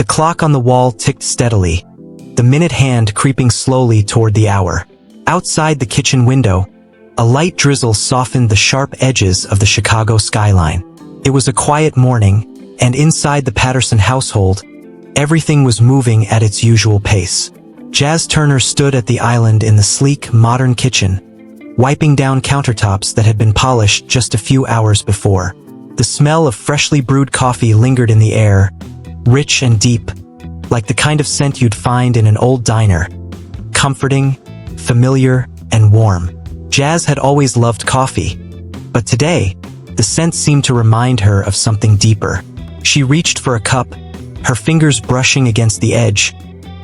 clock on the wall ticked steadily, the minute hand creeping slowly toward the hour. Outside the kitchen window, a light drizzle softened the sharp edges of the Chicago skyline. It was a quiet morning, and inside the Patterson household, everything was moving at its usual pace. Jazz Turner stood at the island in the sleek, modern kitchen, wiping down countertops that had been polished just a few hours before. The smell of freshly brewed coffee lingered in the air, rich and deep, like the kind of scent you'd find in an old diner. Comforting, familiar, and warm. Jazz had always loved coffee, but today, the scent seemed to remind her of something deeper. She reached for a cup, her fingers brushing against the edge,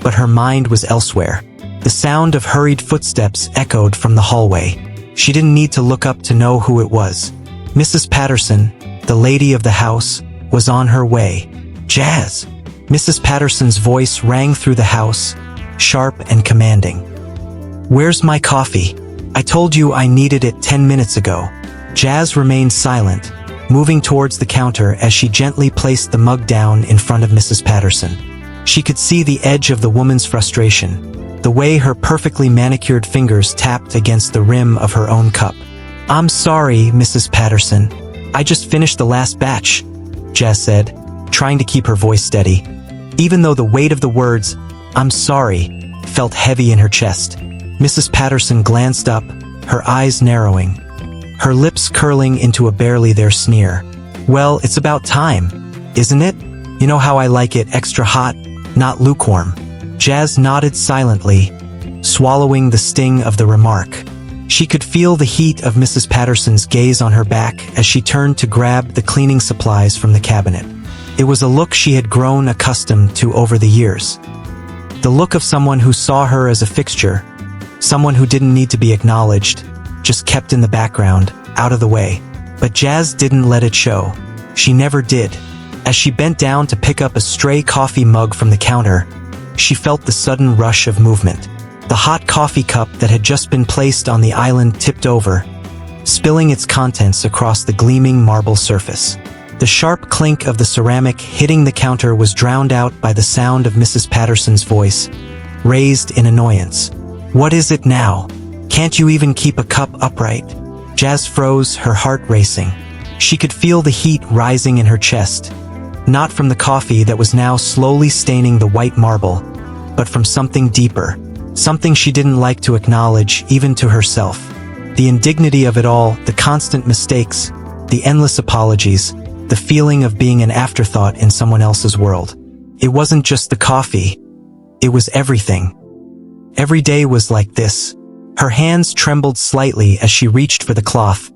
but her mind was elsewhere. The sound of hurried footsteps echoed from the hallway. She didn't need to look up to know who it was. Mrs. Patterson, the lady of the house, was on her way. "Jazz!" Mrs. Patterson's voice rang through the house, sharp and commanding. "Where's my coffee? I told you I needed it 10 minutes ago." Jazz remained silent, moving towards the counter as she gently placed the mug down in front of Mrs. Patterson. She could see the edge of the woman's frustration, the way her perfectly manicured fingers tapped against the rim of her own cup. "I'm sorry, Mrs. Patterson. I just finished the last batch," Jazz said, trying to keep her voice steady, even though the weight of the words, "I'm sorry," felt heavy in her chest. Mrs. Patterson glanced up, her eyes narrowing, her lips curling into a barely there sneer. "Well, it's about time, isn't it? You know how I like it extra hot, not lukewarm." Jazz nodded silently, swallowing the sting of the remark. She could feel the heat of Mrs. Patterson's gaze on her back as she turned to grab the cleaning supplies from the cabinet. It was a look she had grown accustomed to over the years. The look of someone who saw her as a fixture, someone who didn't need to be acknowledged, just kept in the background, out of the way. But Jazz didn't let it show. She never did. As she bent down to pick up a stray coffee mug from the counter, she felt the sudden rush of movement. The hot coffee cup that had just been placed on the island tipped over, spilling its contents across the gleaming marble surface. The sharp clink of the ceramic hitting the counter was drowned out by the sound of Mrs. Patterson's voice, raised in annoyance. "What is it now? Can't you even keep a cup upright?" Jazz froze, her heart racing. She could feel the heat rising in her chest, not from the coffee that was now slowly staining the white marble, but from something deeper, something she didn't like to acknowledge even to herself. The indignity of it all, the constant mistakes, the endless apologies, the feeling of being an afterthought in someone else's world. It wasn't just the coffee, it was everything. Every day was like this. Her hands trembled slightly as she reached for the cloth,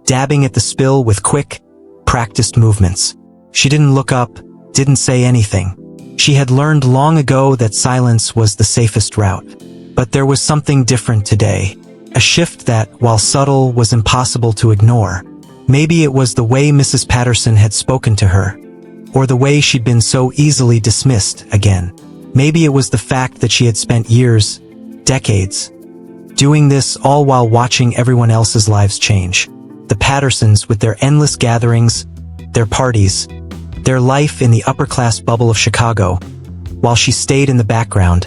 dabbing at the spill with quick, practiced movements. She didn't look up, didn't say anything. She had learned long ago that silence was the safest route. But there was something different today. A shift that, while subtle, was impossible to ignore. Maybe it was the way Mrs. Patterson had spoken to her, or the way she'd been so easily dismissed again. Maybe it was the fact that she had spent years, decades, doing this all while watching everyone else's lives change. The Pattersons with their endless gatherings, their parties, their life in the upper-class bubble of Chicago, while she stayed in the background,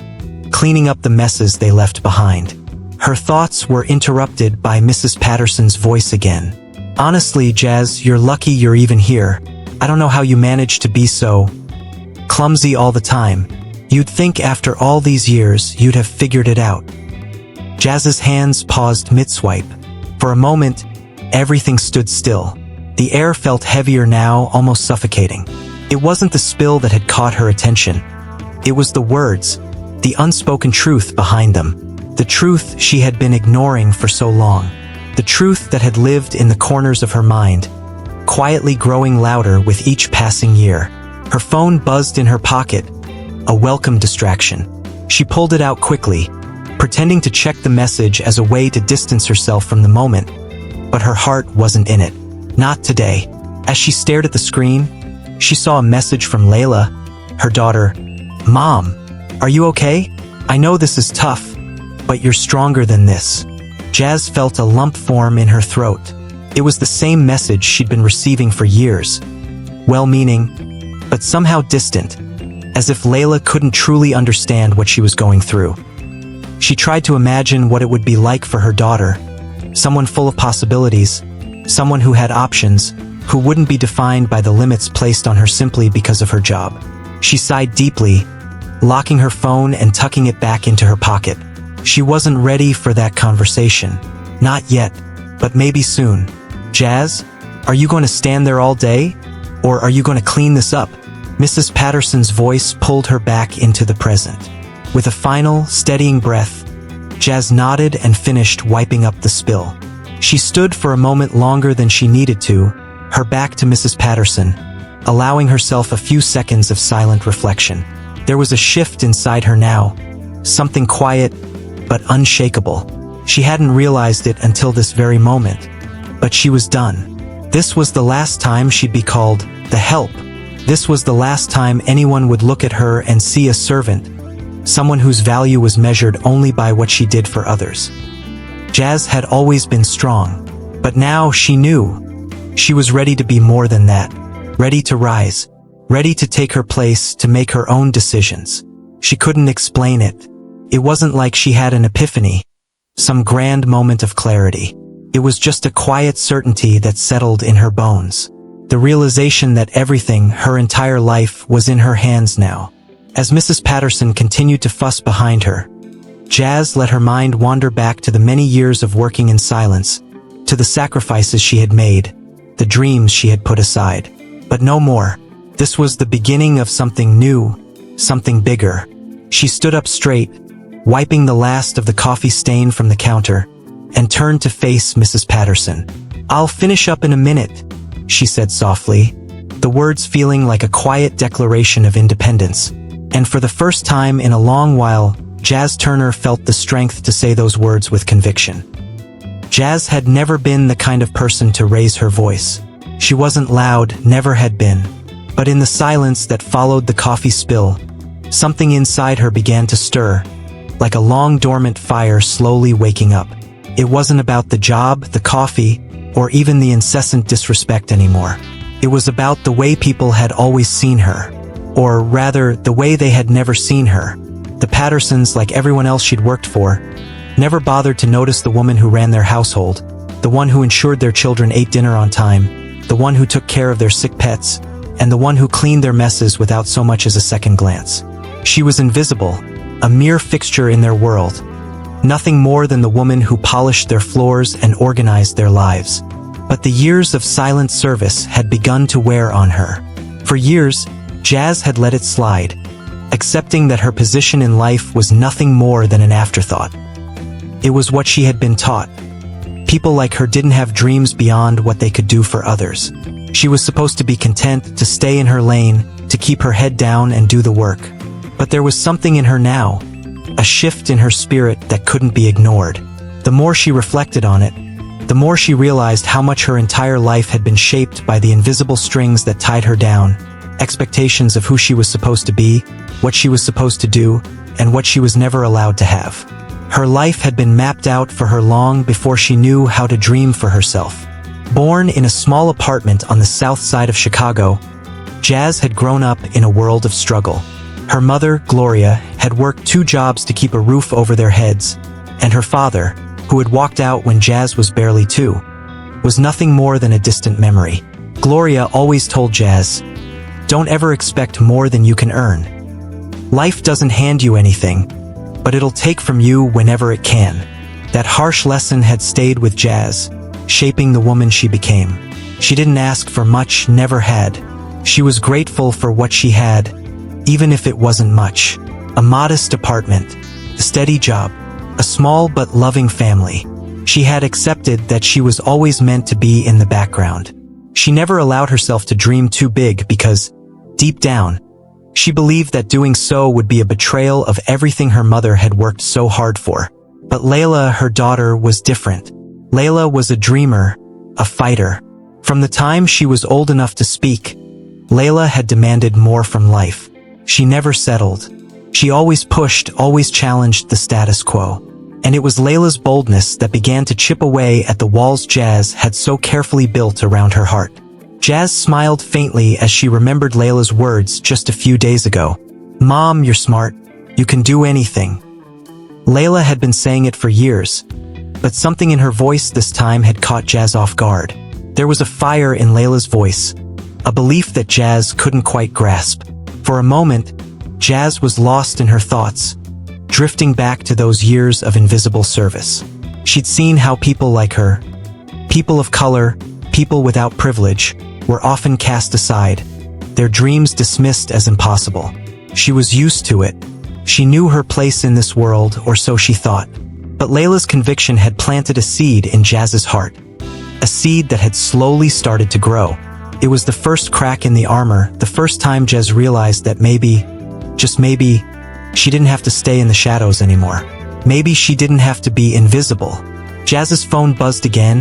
cleaning up the messes they left behind. Her thoughts were interrupted by Mrs. Patterson's voice again. "Honestly, Jazz, you're lucky you're even here. I don't know how you manage to be so clumsy all the time. You'd think after all these years you'd have figured it out." Jazz's hands paused mid-swipe. For a moment, everything stood still. The air felt heavier now, almost suffocating. It wasn't the spill that had caught her attention. It was the words, the unspoken truth behind them. The truth she had been ignoring for so long. The truth that had lived in the corners of her mind, quietly growing louder with each passing year. Her phone buzzed in her pocket, a welcome distraction. She pulled it out quickly, pretending to check the message as a way to distance herself from the moment, but her heart wasn't in it. Not today. As she stared at the screen, she saw a message from Layla, her daughter. "Mom, are you okay? I know this is tough, but you're stronger than this." Jazz felt a lump form in her throat. It was the same message she'd been receiving for years. Well-meaning, but somehow distant. as if Layla couldn't truly understand what she was going through. She tried to imagine what it would be like for her daughter, someone full of possibilities, someone who had options, who wouldn't be defined by the limits placed on her simply because of her job. She sighed deeply, locking her phone and tucking it back into her pocket. She wasn't ready for that conversation. Not yet, but maybe soon. Jazz, are you going to stand there all day? Or are you going to clean this up? Mrs. Patterson's voice pulled her back into the present. With a final, steadying breath, Jazz nodded and finished wiping up the spill. She stood for a moment longer than she needed to, her back to Mrs. Patterson, allowing herself a few seconds of silent reflection. There was a shift inside her now, something quiet but unshakable. She hadn't realized it until this very moment, but she was done. This was the last time she'd be called the help. This was the last time anyone would look at her and see a servant, someone whose value was measured only by what she did for others. Jazz had always been strong, but now she knew. She was ready to be more than that, ready to rise, ready to take her place, to make her own decisions. She couldn't explain it. It wasn't like she had an epiphany, some grand moment of clarity. It was just a quiet certainty that settled in her bones. The realization that everything, her entire life, was in her hands now. As Mrs. Patterson continued to fuss behind her, Jazz let her mind wander back to the many years of working in silence, to the sacrifices she had made, the dreams she had put aside. But no more. This was the beginning of something new, something bigger. She stood up straight, wiping the last of the coffee stain from the counter, and turned to face Mrs. Patterson. "I'll finish up in a minute," she said softly, the words feeling like a quiet declaration of independence. And for the first time in a long while, Jazz Turner felt the strength to say those words with conviction. Jazz had never been the kind of person to raise her voice. She wasn't loud, never had been. But in the silence that followed the coffee spill, something inside her began to stir, like a long dormant fire slowly waking up. It wasn't about the job, the coffee, or even the incessant disrespect anymore. It was about the way people had always seen her, or rather, the way they had never seen her. The Pattersons, like everyone else she'd worked for, never bothered to notice the woman who ran their household, the one who ensured their children ate dinner on time, the one who took care of their sick pets, and the one who cleaned their messes without so much as a second glance. She was invisible, a mere fixture in their world, nothing more than the woman who polished their floors and organized their lives. But the years of silent service had begun to wear on her. For years, Jazz had let it slide, accepting that her position in life was nothing more than an afterthought. It was what she had been taught. People like her didn't have dreams beyond what they could do for others. She was supposed to be content to stay in her lane, to keep her head down and do the work. But there was something in her now, a shift in her spirit that couldn't be ignored. The more she reflected on it, the more she realized how much her entire life had been shaped by the invisible strings that tied her down, expectations of who she was supposed to be, what she was supposed to do, and what she was never allowed to have. Her life had been mapped out for her long before she knew how to dream for herself. Born in a small apartment on the south side of Chicago, Jazz had grown up in a world of struggle. Her mother, Gloria, had worked 2 jobs to keep a roof over their heads, and her father, who had walked out when Jazz was barely 2, was nothing more than a distant memory. Gloria always told Jazz, "Don't ever expect more than you can earn. Life doesn't hand you anything, but it'll take from you whenever it can." That harsh lesson had stayed with Jazz, shaping the woman she became. She didn't ask for much, never had. She was grateful for what she had, even if it wasn't much. A modest apartment, a steady job, a small but loving family. She had accepted that she was always meant to be in the background. She never allowed herself to dream too big because, deep down, she believed that doing so would be a betrayal of everything her mother had worked so hard for. But Layla, her daughter, was different. Layla was a dreamer, a fighter. From the time she was old enough to speak, Layla had demanded more from life. She never settled. She always pushed, always challenged the status quo. And it was Layla's boldness that began to chip away at the walls Jazz had so carefully built around her heart. Jazz smiled faintly as she remembered Layla's words just a few days ago. "Mom, you're smart. You can do anything." Layla had been saying it for years, but something in her voice this time had caught Jazz off guard. There was a fire in Layla's voice, a belief that Jazz couldn't quite grasp. For a moment, Jazz was lost in her thoughts, drifting back to those years of invisible service. She'd seen how people like her, people of color, people without privilege, were often cast aside, their dreams dismissed as impossible. She was used to it. She knew her place in this world, or so she thought. But Layla's conviction had planted a seed in Jazz's heart, a seed that had slowly started to grow. It was the first crack in the armor, the first time Jazz realized that maybe, just maybe, she didn't have to stay in the shadows anymore. Maybe she didn't have to be invisible. Jazz's phone buzzed again,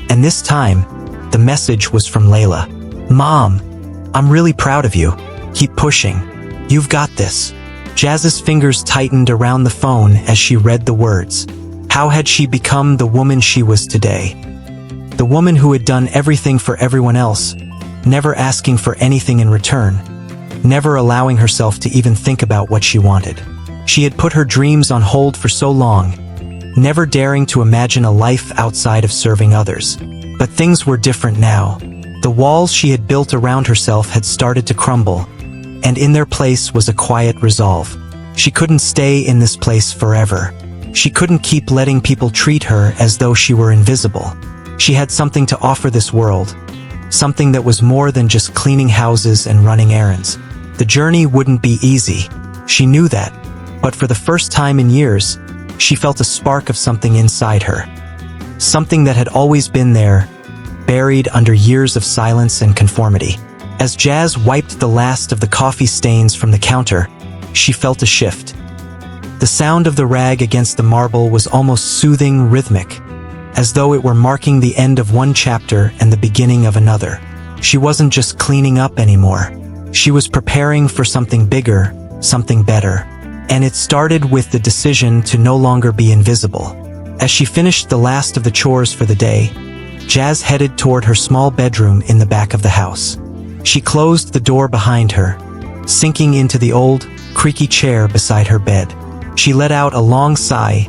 and this time, the message was from Layla. "Mom, I'm really proud of you. Keep pushing. You've got this." Jazz's fingers tightened around the phone as she read the words. How had she become the woman she was today? The woman who had done everything for everyone else, never asking for anything in return, never allowing herself to even think about what she wanted. She had put her dreams on hold for so long, never daring to imagine a life outside of serving others. But things were different now. The walls she had built around herself had started to crumble, and in their place was a quiet resolve. She couldn't stay in this place forever. She couldn't keep letting people treat her as though she were invisible. She had something to offer this world, something that was more than just cleaning houses and running errands. The journey wouldn't be easy. She knew that, but for the first time in years, she felt a spark of something inside her. Something that had always been there, buried under years of silence and conformity. As Jazz wiped the last of the coffee stains from the counter, she felt a shift. The sound of the rag against the marble was almost soothing, rhythmic, as though it were marking the end of one chapter and the beginning of another. She wasn't just cleaning up anymore. She was preparing for something bigger, something better. And it started with the decision to no longer be invisible. As she finished the last of the chores for the day, Jazz headed toward her small bedroom in the back of the house. She closed the door behind her, sinking into the old, creaky chair beside her bed. She let out a long sigh,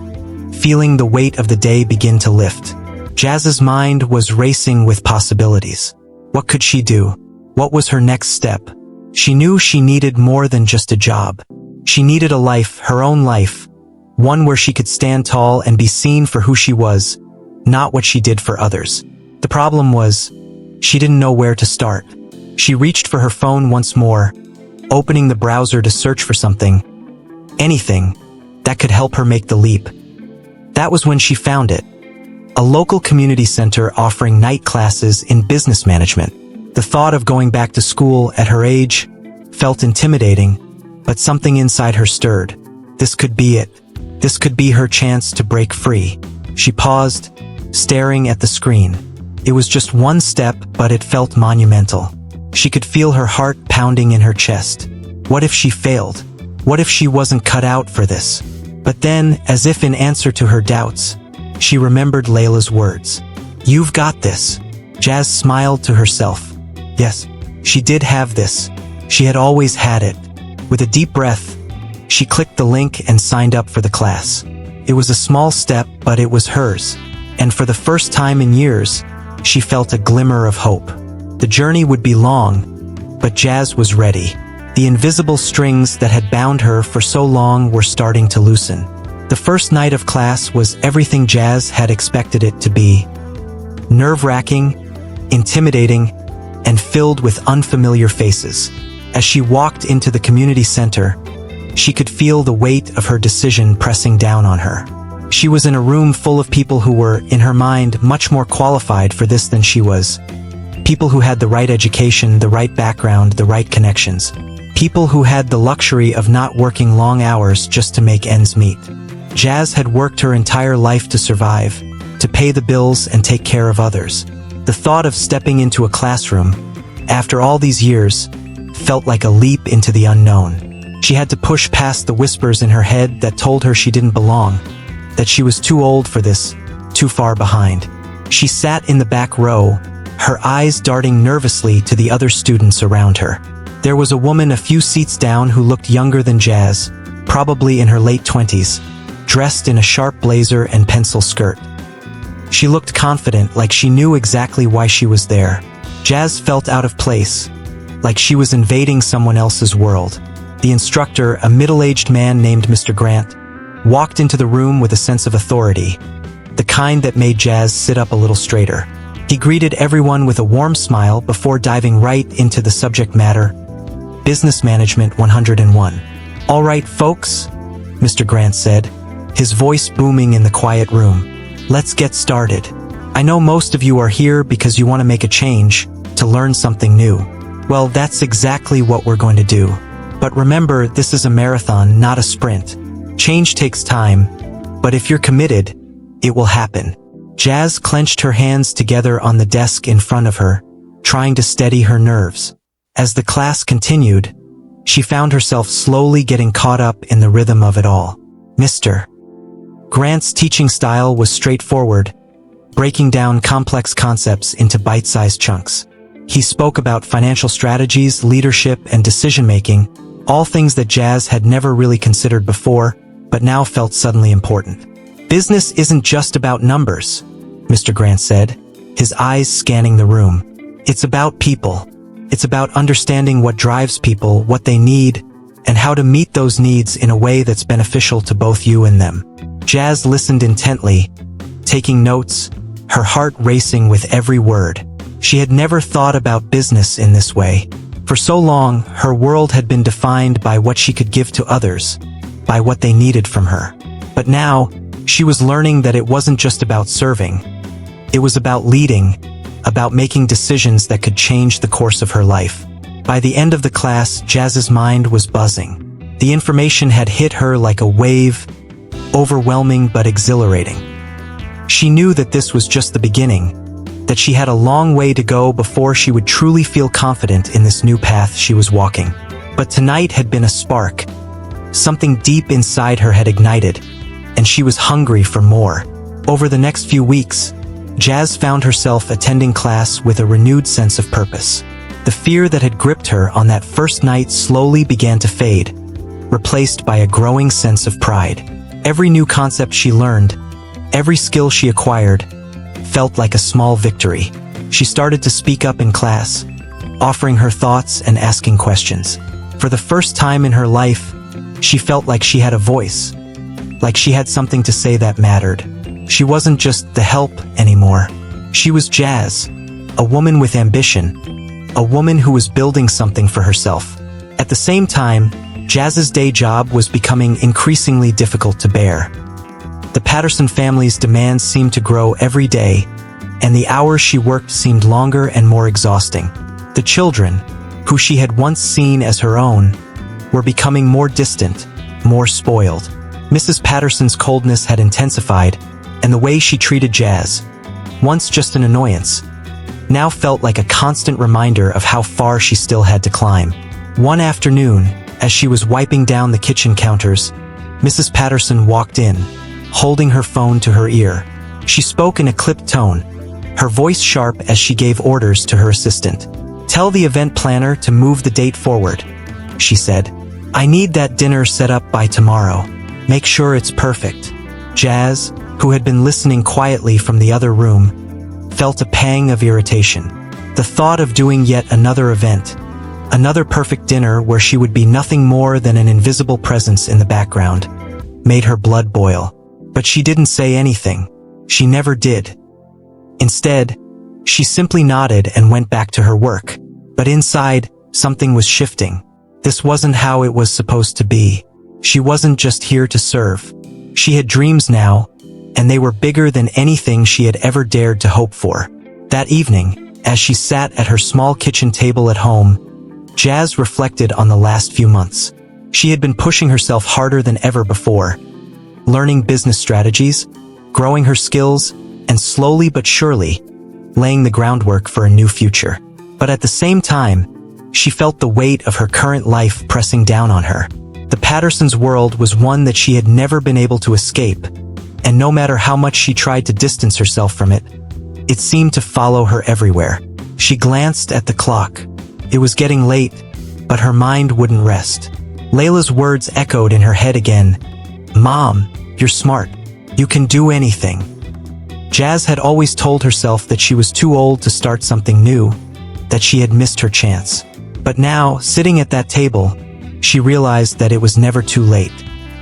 feeling the weight of the day begin to lift. Jazz's mind was racing with possibilities. What could she do? What was her next step? She knew she needed more than just a job. She needed a life, her own life, one where she could stand tall and be seen for who she was, not what she did for others. The problem was, she didn't know where to start. She reached for her phone once more, opening the browser to search for something, anything, that could help her make the leap. That was when she found it. A local community center offering night classes in business management. The thought of going back to school at her age felt intimidating, but something inside her stirred. This could be it. This could be her chance to break free. She paused, staring at the screen. It was just one step, but it felt monumental. She could feel her heart pounding in her chest. What if she failed? What if she wasn't cut out for this? But then, as if in answer to her doubts, she remembered Layla's words. "You've got this." Jazz smiled to herself. Yes, she did have this. She had always had it. With a deep breath, she clicked the link and signed up for the class. It was a small step, but it was hers. And for the first time in years, she felt a glimmer of hope. The journey would be long, but Jazz was ready. The invisible strings that had bound her for so long were starting to loosen. The first night of class was everything Jazz had expected it to be. Nerve-wracking, intimidating, and filled with unfamiliar faces. As she walked into the community center, she could feel the weight of her decision pressing down on her. She was in a room full of people who were, in her mind, much more qualified for this than she was. People who had the right education, the right background, the right connections. People who had the luxury of not working long hours just to make ends meet. Jazz had worked her entire life to survive, to pay the bills and take care of others. The thought of stepping into a classroom, after all these years, felt like a leap into the unknown. She had to push past the whispers in her head that told her she didn't belong, that she was too old for this, too far behind. She sat in the back row, her eyes darting nervously to the other students around her. There was a woman a few seats down who looked younger than Jazz, probably in her late 20s, dressed in a sharp blazer and pencil skirt. She looked confident, like she knew exactly why she was there. Jazz felt out of place, like she was invading someone else's world. The instructor, a middle-aged man named Mr. Grant, walked into the room with a sense of authority, the kind that made Jazz sit up a little straighter. He greeted everyone with a warm smile before diving right into the subject matter: Business Management 101. "All right, folks," Mr. Grant said, his voice booming in the quiet room. "Let's get started. I know most of you are here because you want to make a change, to learn something new. Well, that's exactly what we're going to do. But remember, this is a marathon, not a sprint. Change takes time, but if you're committed, it will happen." Jazz clenched her hands together on the desk in front of her, trying to steady her nerves. As the class continued, she found herself slowly getting caught up in the rhythm of it all. Mr. Grant's teaching style was straightforward, breaking down complex concepts into bite-sized chunks. He spoke about financial strategies, leadership, and decision-making, all things that Jazz had never really considered before, but now felt suddenly important. "Business isn't just about numbers," Mr. Grant said, his eyes scanning the room. "It's about people. It's about understanding what drives people, what they need, and how to meet those needs in a way that's beneficial to both you and them." Jazz listened intently, taking notes, her heart racing with every word. She had never thought about business in this way. For so long, her world had been defined by what she could give to others, by what they needed from her. But now, she was learning that it wasn't just about serving. It was about leading, about making decisions that could change the course of her life. By the end of the class, Jazz's mind was buzzing. The information had hit her like a wave, overwhelming but exhilarating. She knew that this was just the beginning, that she had a long way to go before she would truly feel confident in this new path she was walking. But tonight had been a spark. Something deep inside her had ignited, and she was hungry for more. Over the next few weeks, Jazz found herself attending class with a renewed sense of purpose. The fear that had gripped her on that first night slowly began to fade, replaced by a growing sense of pride. Every new concept she learned, every skill she acquired, felt like a small victory. She started to speak up in class, offering her thoughts and asking questions. For the first time in her life, she felt like she had a voice, like she had something to say that mattered. She wasn't just the help anymore. She was Jazz, a woman with ambition, a woman who was building something for herself. At the same time, Jazz's day job was becoming increasingly difficult to bear. The Patterson family's demands seemed to grow every day, and the hours she worked seemed longer and more exhausting. The children, who she had once seen as her own, were becoming more distant, more spoiled. Mrs. Patterson's coldness had intensified, and the way she treated Jazz, once just an annoyance, now felt like a constant reminder of how far she still had to climb. One afternoon, as she was wiping down the kitchen counters, Mrs. Patterson walked in, holding her phone to her ear. She spoke in a clipped tone, her voice sharp as she gave orders to her assistant. "Tell the event planner to move the date forward," she said. "I need that dinner set up by tomorrow. Make sure it's perfect." Jazz, who had been listening quietly from the other room, felt a pang of irritation. The thought of doing yet another event, another perfect dinner where she would be nothing more than an invisible presence in the background, made her blood boil. But she didn't say anything. She never did. Instead, she simply nodded and went back to her work. But inside, something was shifting. This wasn't how it was supposed to be. She wasn't just here to serve. She had dreams now, and they were bigger than anything she had ever dared to hope for. That evening, as she sat at her small kitchen table at home, Jazz reflected on the last few months. She had been pushing herself harder than ever before, learning business strategies, growing her skills, and slowly but surely, laying the groundwork for a new future. But at the same time, she felt the weight of her current life pressing down on her. The Pattersons' world was one that she had never been able to escape, and no matter how much she tried to distance herself from it, it seemed to follow her everywhere. She glanced at the clock. It was getting late, but her mind wouldn't rest. Layla's words echoed in her head again. "Mom, you're smart. You can do anything." Jazz had always told herself that she was too old to start something new, that she had missed her chance. But now, sitting at that table, she realized that it was never too late.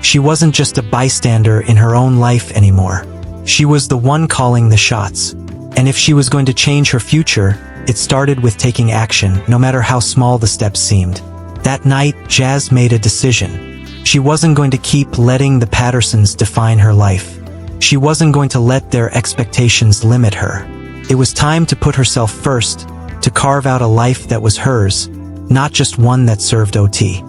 She wasn't just a bystander in her own life anymore. She was the one calling the shots. And if she was going to change her future, it started with taking action, no matter how small the steps seemed. That night, Jazz made a decision. She wasn't going to keep letting the Pattersons define her life. She wasn't going to let their expectations limit her. It was time to put herself first, to carve out a life that was hers, not just one that served OT.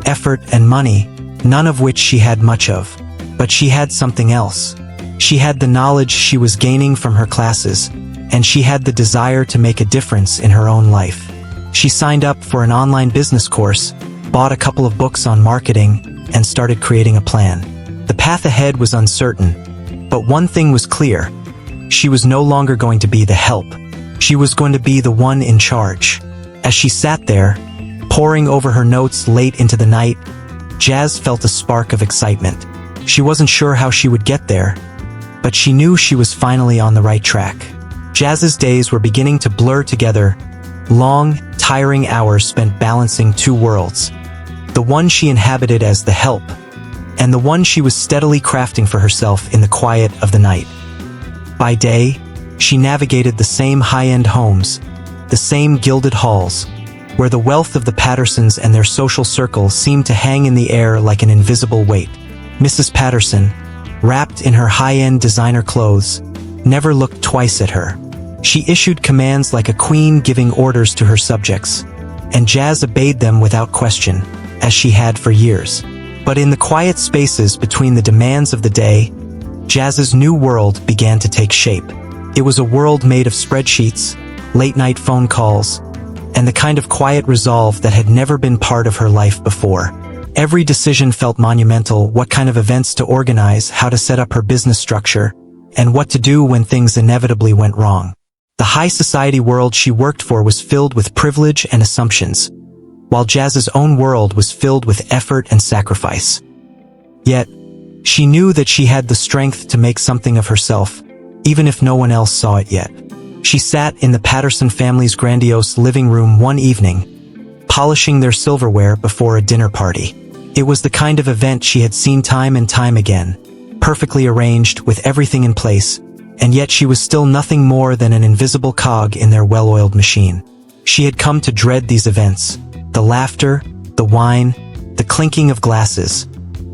Effort and money, none of which she had much of. But she had something else. She had the knowledge she was gaining from her classes, and she had the desire to make a difference in her own life. She signed up for an online business course, bought a couple of books on marketing, and started creating a plan. The path ahead was uncertain, but one thing was clear. She was no longer going to be the help. She was going to be the one in charge. As she sat there, poring over her notes late into the night, Jazz felt a spark of excitement. She wasn't sure how she would get there, but she knew she was finally on the right track. Jazz's days were beginning to blur together, long, tiring hours spent balancing two worlds. The one she inhabited as the help, and the one she was steadily crafting for herself in the quiet of the night. By day, she navigated the same high-end homes, the same gilded halls, where the wealth of the Pattersons and their social circle seemed to hang in the air like an invisible weight. Mrs. Patterson, wrapped in her high-end designer clothes, never looked twice at her. She issued commands like a queen giving orders to her subjects, and Jazz obeyed them without question, as she had for years. But in the quiet spaces between the demands of the day, Jazz's new world began to take shape. It was a world made of spreadsheets, late-night phone calls, and the kind of quiet resolve that had never been part of her life before. Every decision felt monumental: what kind of events to organize, how to set up her business structure, and what to do when things inevitably went wrong. The high society world she worked for was filled with privilege and assumptions, while Jazz's own world was filled with effort and sacrifice. Yet, she knew that she had the strength to make something of herself, even if no one else saw it yet. She sat in the Patterson family's grandiose living room one evening, polishing their silverware before a dinner party. It was the kind of event she had seen time and time again, perfectly arranged with everything in place, and yet she was still nothing more than an invisible cog in their well-oiled machine. She had come to dread these events, the laughter, the wine, the clinking of glasses,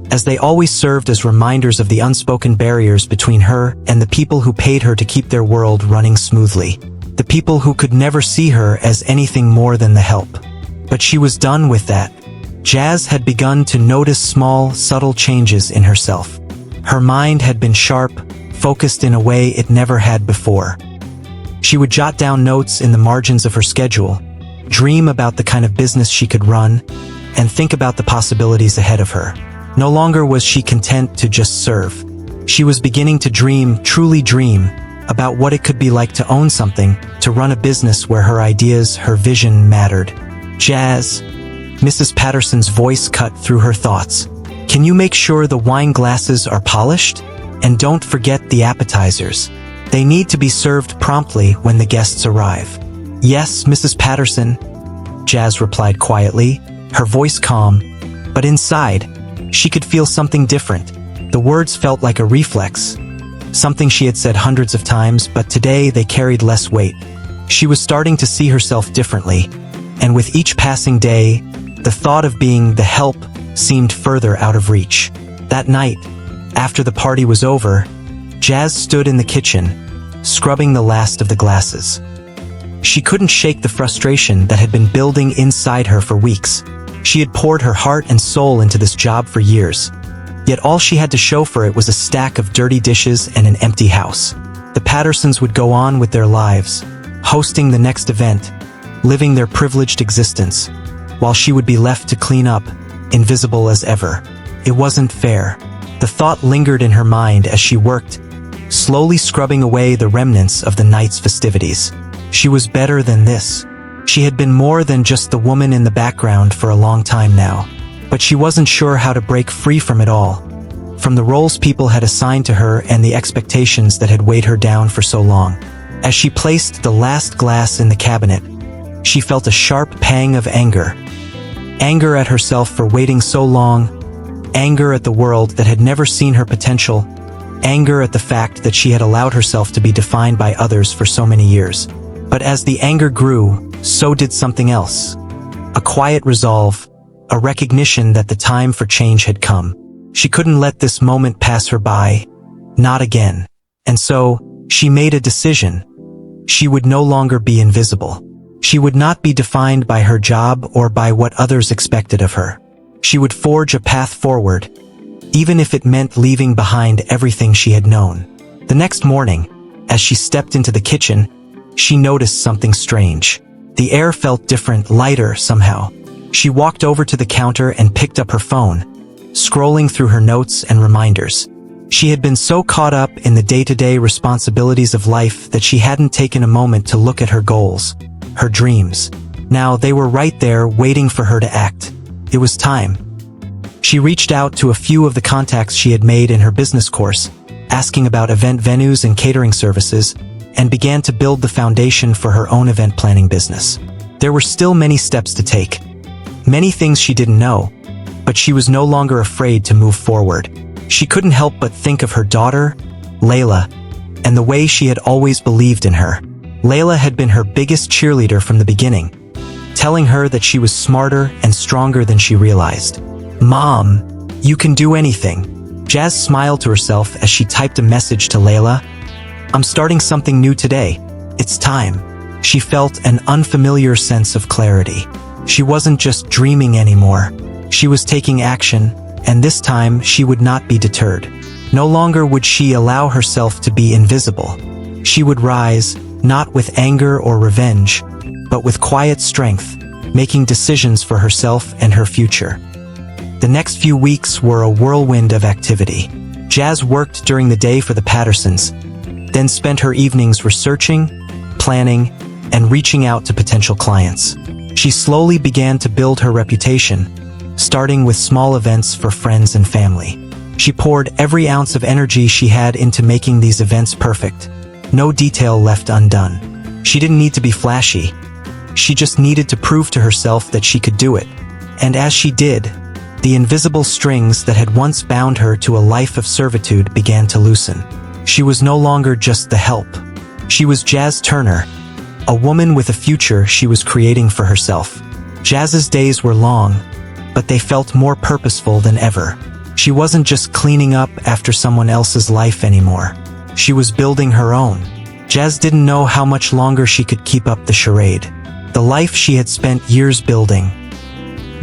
as they always served as reminders of the unspoken barriers between her and the people who paid her to keep their world running smoothly, the people who could never see her as anything more than the help. But she was done with that. Jazz had begun to notice small, subtle changes in herself. Her mind had been sharp, focused in a way it never had before. She would jot down notes in the margins of her schedule, dream about the kind of business she could run, and think about the possibilities ahead of her. No longer was she content to just serve. She was beginning to dream, truly dream, about what it could be like to own something, to run a business where her ideas, her vision mattered. Jazz, Mrs. Patterson's voice cut through her thoughts. Can you make sure the wine glasses are polished? And don't forget the appetizers. They need to be served promptly when the guests arrive. Yes, Mrs. Patterson, Jazz replied quietly, her voice calm, but inside, she could feel something different. The words felt like a reflex, something she had said hundreds of times, but today they carried less weight. She was starting to see herself differently, and with each passing day, the thought of being the help seemed further out of reach. That night, after the party was over, Jazz stood in the kitchen, scrubbing the last of the glasses. She couldn't shake the frustration that had been building inside her for weeks. She had poured her heart and soul into this job for years, yet all she had to show for it was a stack of dirty dishes and an empty house. The Pattersons would go on with their lives, hosting the next event, living their privileged existence, while she would be left to clean up, invisible as ever. It wasn't fair. The thought lingered in her mind as she worked, slowly scrubbing away the remnants of the night's festivities. She was better than this. She had been more than just the woman in the background for a long time now. But she wasn't sure how to break free from it all. From the roles people had assigned to her and the expectations that had weighed her down for so long. As she placed the last glass in the cabinet, she felt a sharp pang of anger. Anger at herself for waiting so long, anger at the world that had never seen her potential, anger at the fact that she had allowed herself to be defined by others for so many years. But as the anger grew, so did something else. A quiet resolve, a recognition that the time for change had come. She couldn't let this moment pass her by, not again. And so, she made a decision. She would no longer be invisible. She would not be defined by her job or by what others expected of her. She would forge a path forward, even if it meant leaving behind everything she had known. The next morning, as she stepped into the kitchen, she noticed something strange. The air felt different, lighter somehow. She walked over to the counter and picked up her phone, scrolling through her notes and reminders. She had been so caught up in the day-to-day responsibilities of life that she hadn't taken a moment to look at her goals, her dreams. Now they were right there waiting for her to act. It was time. She reached out to a few of the contacts she had made in her business course, asking about event venues and catering services, and began to build the foundation for her own event planning business. There were still many steps to take, many things she didn't know, but she was no longer afraid to move forward. She couldn't help but think of her daughter, Layla, and the way she had always believed in her. Layla had been her biggest cheerleader from the beginning, telling her that she was smarter and stronger than she realized. "Mom, you can do anything." Jazz smiled to herself as she typed a message to Layla. "I'm starting something new today. It's time." She felt an unfamiliar sense of clarity. She wasn't just dreaming anymore. She was taking action, and this time she would not be deterred. No longer would she allow herself to be invisible. She would rise, not with anger or revenge, but with quiet strength, making decisions for herself and her future. The next few weeks were a whirlwind of activity. Jazz worked during the day for the Pattersons, then spent her evenings researching, planning, and reaching out to potential clients. She slowly began to build her reputation, starting with small events for friends and family. She poured every ounce of energy she had into making these events perfect, no detail left undone. She didn't need to be flashy. She just needed to prove to herself that she could do it. And as she did, the invisible strings that had once bound her to a life of servitude began to loosen. She was no longer just the help. She was Jazz Turner, a woman with a future she was creating for herself. Jazz's days were long, but they felt more purposeful than ever. She wasn't just cleaning up after someone else's life anymore. She was building her own. Jazz didn't know how much longer she could keep up the charade. The life she had spent years building,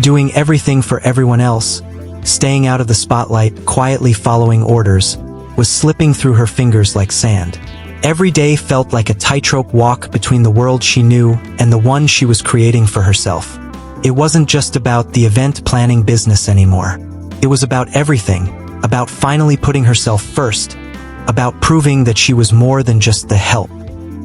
doing everything for everyone else, staying out of the spotlight, quietly following orders, was slipping through her fingers like sand. Every day felt like a tightrope walk between the world she knew and the one she was creating for herself. It wasn't just about the event planning business anymore. It was about everything, about finally putting herself first, about proving that she was more than just the help.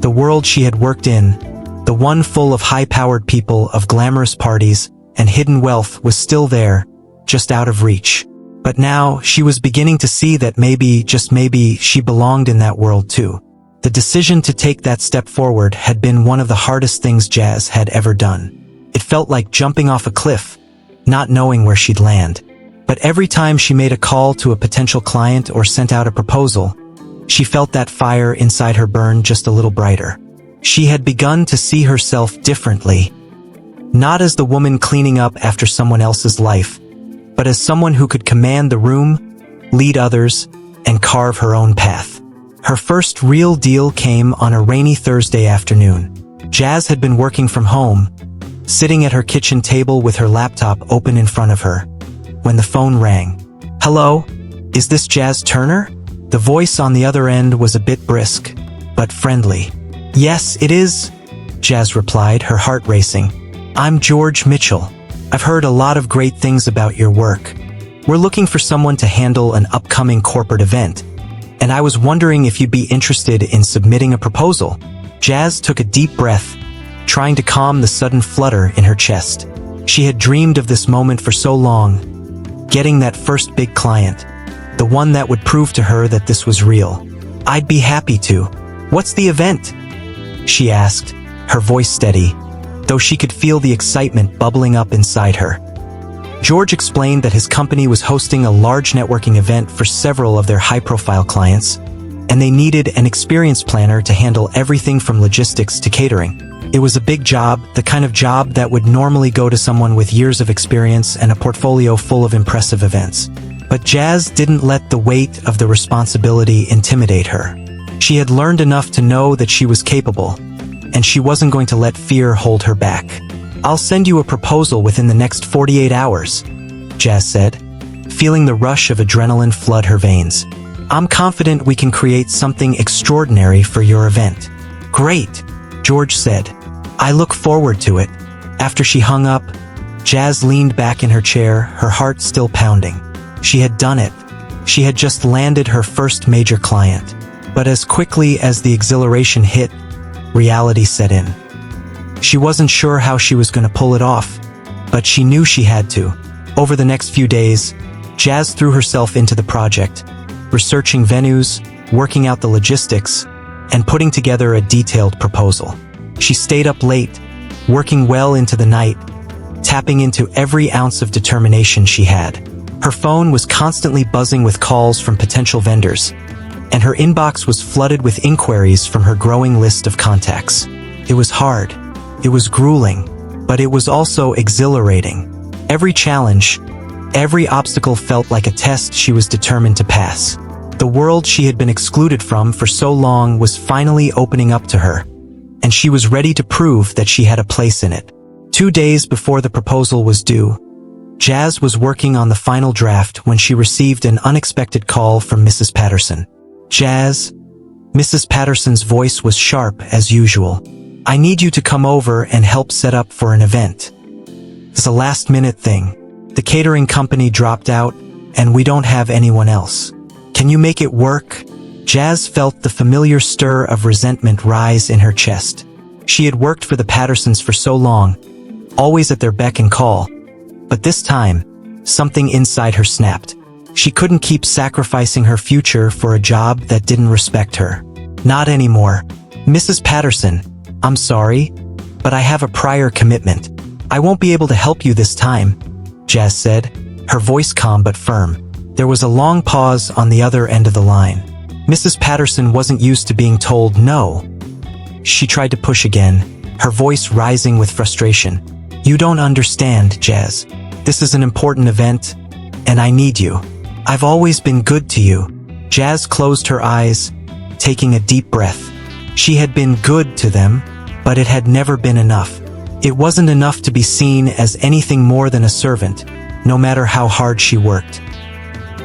The world she had worked in, the one full of high-powered people, of glamorous parties, and hidden wealth, was still there, just out of reach. But now, she was beginning to see that maybe, just maybe, she belonged in that world too. The decision to take that step forward had been one of the hardest things Jazz had ever done. It felt like jumping off a cliff, not knowing where she'd land. But every time she made a call to a potential client or sent out a proposal, she felt that fire inside her burn just a little brighter. She had begun to see herself differently, not as the woman cleaning up after someone else's life, but as someone who could command the room, lead others, and carve her own path. Her first real deal came on a rainy Thursday afternoon. Jazz had been working from home, sitting at her kitchen table with her laptop open in front of her, when the phone rang. "Hello? Is this Jazz Turner?" The voice on the other end was a bit brisk, but friendly. "Yes, it is," Jazz replied, her heart racing. "I'm George Mitchell. I've heard a lot of great things about your work. We're looking for someone to handle an upcoming corporate event, and I was wondering if you'd be interested in submitting a proposal." Jazz took a deep breath, trying to calm the sudden flutter in her chest. She had dreamed of this moment for so long, getting that first big client, the one that would prove to her that this was real. "I'd be happy to. What's the event?" she asked, her voice steady, though she could feel the excitement bubbling up inside her. George explained that his company was hosting a large networking event for several of their high-profile clients, and they needed an experienced planner to handle everything from logistics to catering. It was a big job, the kind of job that would normally go to someone with years of experience and a portfolio full of impressive events. But Jazz didn't let the weight of the responsibility intimidate her. She had learned enough to know that she was capable, and she wasn't going to let fear hold her back. "I'll send you a proposal within the next 48 hours, Jazz said, feeling the rush of adrenaline flood her veins. "I'm confident we can create something extraordinary for your event." "Great," George said. "I look forward to it." After she hung up, Jazz leaned back in her chair, her heart still pounding. She had done it. She had just landed her first major client. But as quickly as the exhilaration hit, reality set in. She wasn't sure how she was going to pull it off, but she knew she had to. Over the next few days, Jazz threw herself into the project, researching venues, working out the logistics, and putting together a detailed proposal. She stayed up late, working well into the night, tapping into every ounce of determination she had. Her phone was constantly buzzing with calls from potential vendors, and her inbox was flooded with inquiries from her growing list of contacts. It was hard. It was grueling, but it was also exhilarating. Every challenge, every obstacle felt like a test she was determined to pass. The world she had been excluded from for so long was finally opening up to her, and she was ready to prove that she had a place in it. 2 days before the proposal was due, Jazz was working on the final draft when she received an unexpected call from Mrs. Patterson. "Jazz," Mrs. Patterson's voice was sharp as usual. "I need you to come over and help set up for an event. It's a last-minute thing. The catering company dropped out, and we don't have anyone else. Can you make it work?" Jazz felt the familiar stir of resentment rise in her chest. She had worked for the Pattersons for so long, always at their beck and call. But this time, something inside her snapped. She couldn't keep sacrificing her future for a job that didn't respect her. "Not anymore. Mrs. Patterson, I'm sorry, but I have a prior commitment. I won't be able to help you this time," Jazz said, her voice calm but firm. There was a long pause on the other end of the line. Mrs. Patterson wasn't used to being told no. She tried to push again, her voice rising with frustration. "You don't understand, Jazz. This is an important event, and I need you. I've always been good to you." Jazz closed her eyes, taking a deep breath. She had been good to them, but it had never been enough. It wasn't enough to be seen as anything more than a servant, no matter how hard she worked.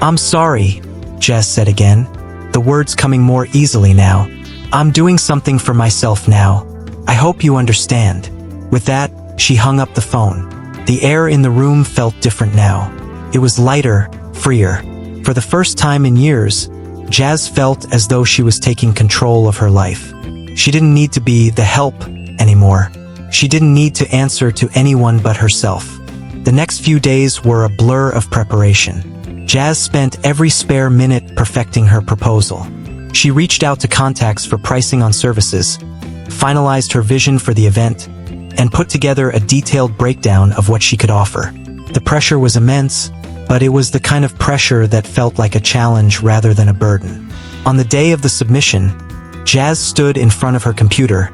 "I'm sorry," Jazz said again, the words coming more easily now. "I'm doing something for myself now. I hope you understand." With that, she hung up the phone. The air in the room felt different now. It was lighter, freer. For the first time in years, Jazz felt as though she was taking control of her life. She didn't need to be the help anymore. She didn't need to answer to anyone but herself. The next few days were a blur of preparation. Jazz spent every spare minute perfecting her proposal. She reached out to contacts for pricing on services, finalized her vision for the event, and put together a detailed breakdown of what she could offer. The pressure was immense, but it was the kind of pressure that felt like a challenge rather than a burden. On the day of the submission, Jazz stood in front of her computer,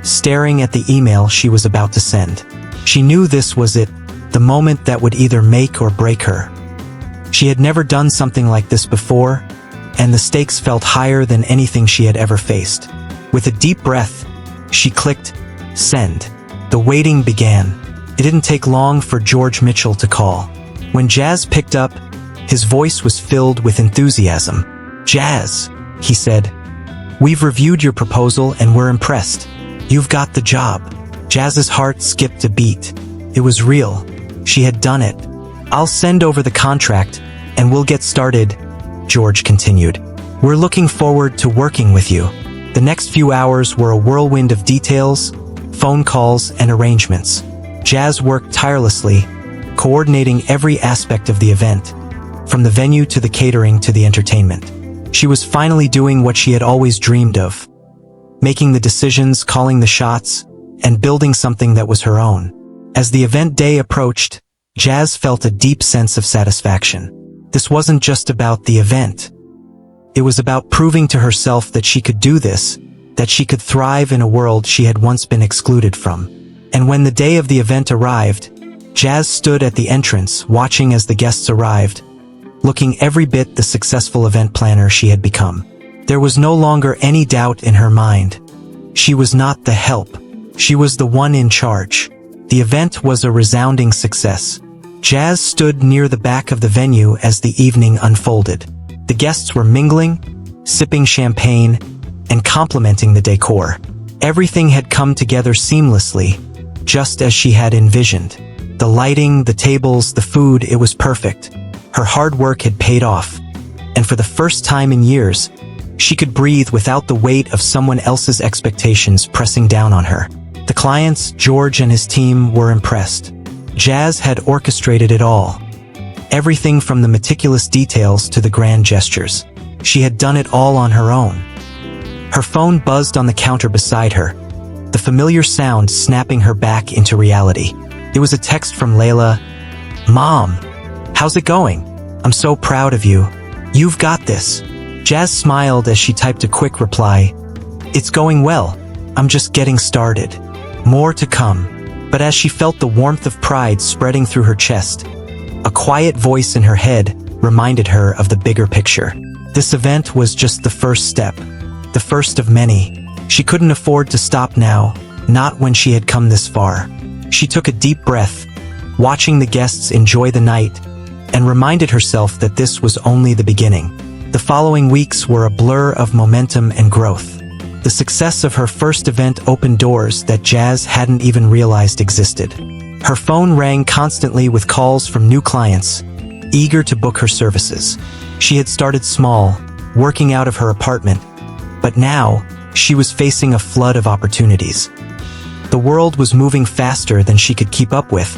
staring at the email she was about to send. She knew this was it, the moment that would either make or break her. She had never done something like this before, and the stakes felt higher than anything she had ever faced. With a deep breath, she clicked send. The waiting began. It didn't take long for George Mitchell to call. When Jazz picked up, his voice was filled with enthusiasm. "Jazz," he said, "we've reviewed your proposal and we're impressed. You've got the job." Jazz's heart skipped a beat. It was real. She had done it. "I'll send over the contract and we'll get started," George continued. "We're looking forward to working with you." The next few hours were a whirlwind of details, phone calls, and arrangements. Jazz worked tirelessly, coordinating every aspect of the event, from the venue to the catering to the entertainment. She was finally doing what she had always dreamed of, making the decisions, calling the shots, and building something that was her own. As the event day approached, Jazz felt a deep sense of satisfaction. This wasn't just about the event. It was about proving to herself that she could do this, that she could thrive in a world she had once been excluded from. And when the day of the event arrived, Jazz stood at the entrance, watching as the guests arrived, looking every bit the successful event planner she had become. There was no longer any doubt in her mind. She was not the help. She was the one in charge. The event was a resounding success. Jazz stood near the back of the venue as the evening unfolded. The guests were mingling, sipping champagne, and complimenting the decor. Everything had come together seamlessly, just as she had envisioned. The lighting, the tables, the food, it was perfect. Her hard work had paid off, and for the first time in years, she could breathe without the weight of someone else's expectations pressing down on her. The clients, George and his team, were impressed. Jazz had orchestrated it all. Everything from the meticulous details to the grand gestures. She had done it all on her own. Her phone buzzed on the counter beside her, the familiar sound snapping her back into reality. It was a text from Layla. "Mom, how's it going? I'm so proud of you. You've got this." Jazz smiled as she typed a quick reply. "It's going well. I'm just getting started. More to come." But as she felt the warmth of pride spreading through her chest, a quiet voice in her head reminded her of the bigger picture. This event was just the first step, the first of many. She couldn't afford to stop now, not when she had come this far. She took a deep breath, watching the guests enjoy the night, and reminded herself that this was only the beginning. The following weeks were a blur of momentum and growth. The success of her first event opened doors that Jazz hadn't even realized existed. Her phone rang constantly with calls from new clients, eager to book her services. She had started small, working out of her apartment, but now she was facing a flood of opportunities. The world was moving faster than she could keep up with,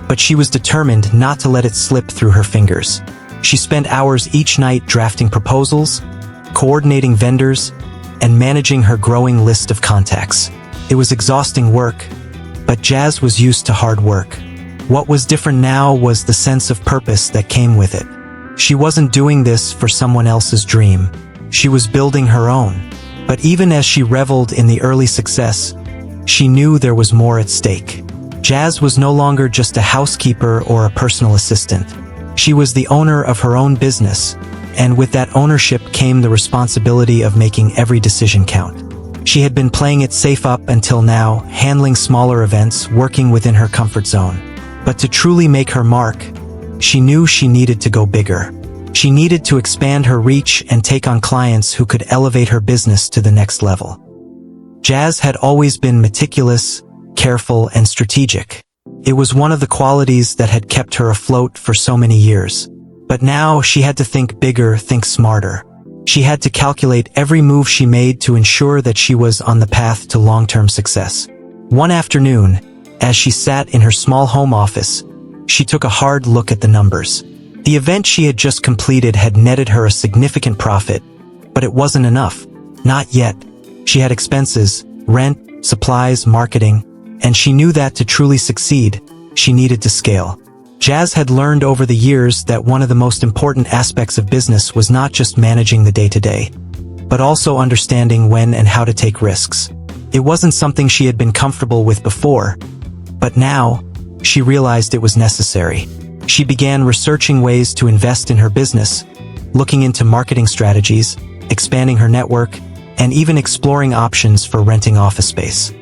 but she was determined not to let it slip through her fingers. She spent hours each night drafting proposals, coordinating vendors, and managing her growing list of contacts. It was exhausting work, but Jazz was used to hard work. What was different now was the sense of purpose that came with it. She wasn't doing this for someone else's dream. She was building her own. But even as she reveled in the early success, she knew there was more at stake. Jazz was no longer just a housekeeper or a personal assistant. She was the owner of her own business, and with that ownership came the responsibility of making every decision count. She had been playing it safe up until now, handling smaller events, working within her comfort zone. But to truly make her mark, she knew she needed to go bigger. She needed to expand her reach and take on clients who could elevate her business to the next level. Jazz had always been meticulous, careful, and strategic. It was one of the qualities that had kept her afloat for so many years. But now she had to think bigger, think smarter. She had to calculate every move she made to ensure that she was on the path to long-term success. One afternoon, as she sat in her small home office, she took a hard look at the numbers. The event she had just completed had netted her a significant profit, but it wasn't enough. Not yet. She had expenses, rent, supplies, marketing, and she knew that to truly succeed, she needed to scale. Jazz had learned over the years that one of the most important aspects of business was not just managing the day-to-day, but also understanding when and how to take risks. It wasn't something she had been comfortable with before, but now, she realized it was necessary. She began researching ways to invest in her business, looking into marketing strategies, expanding her network, and even exploring options for renting office space.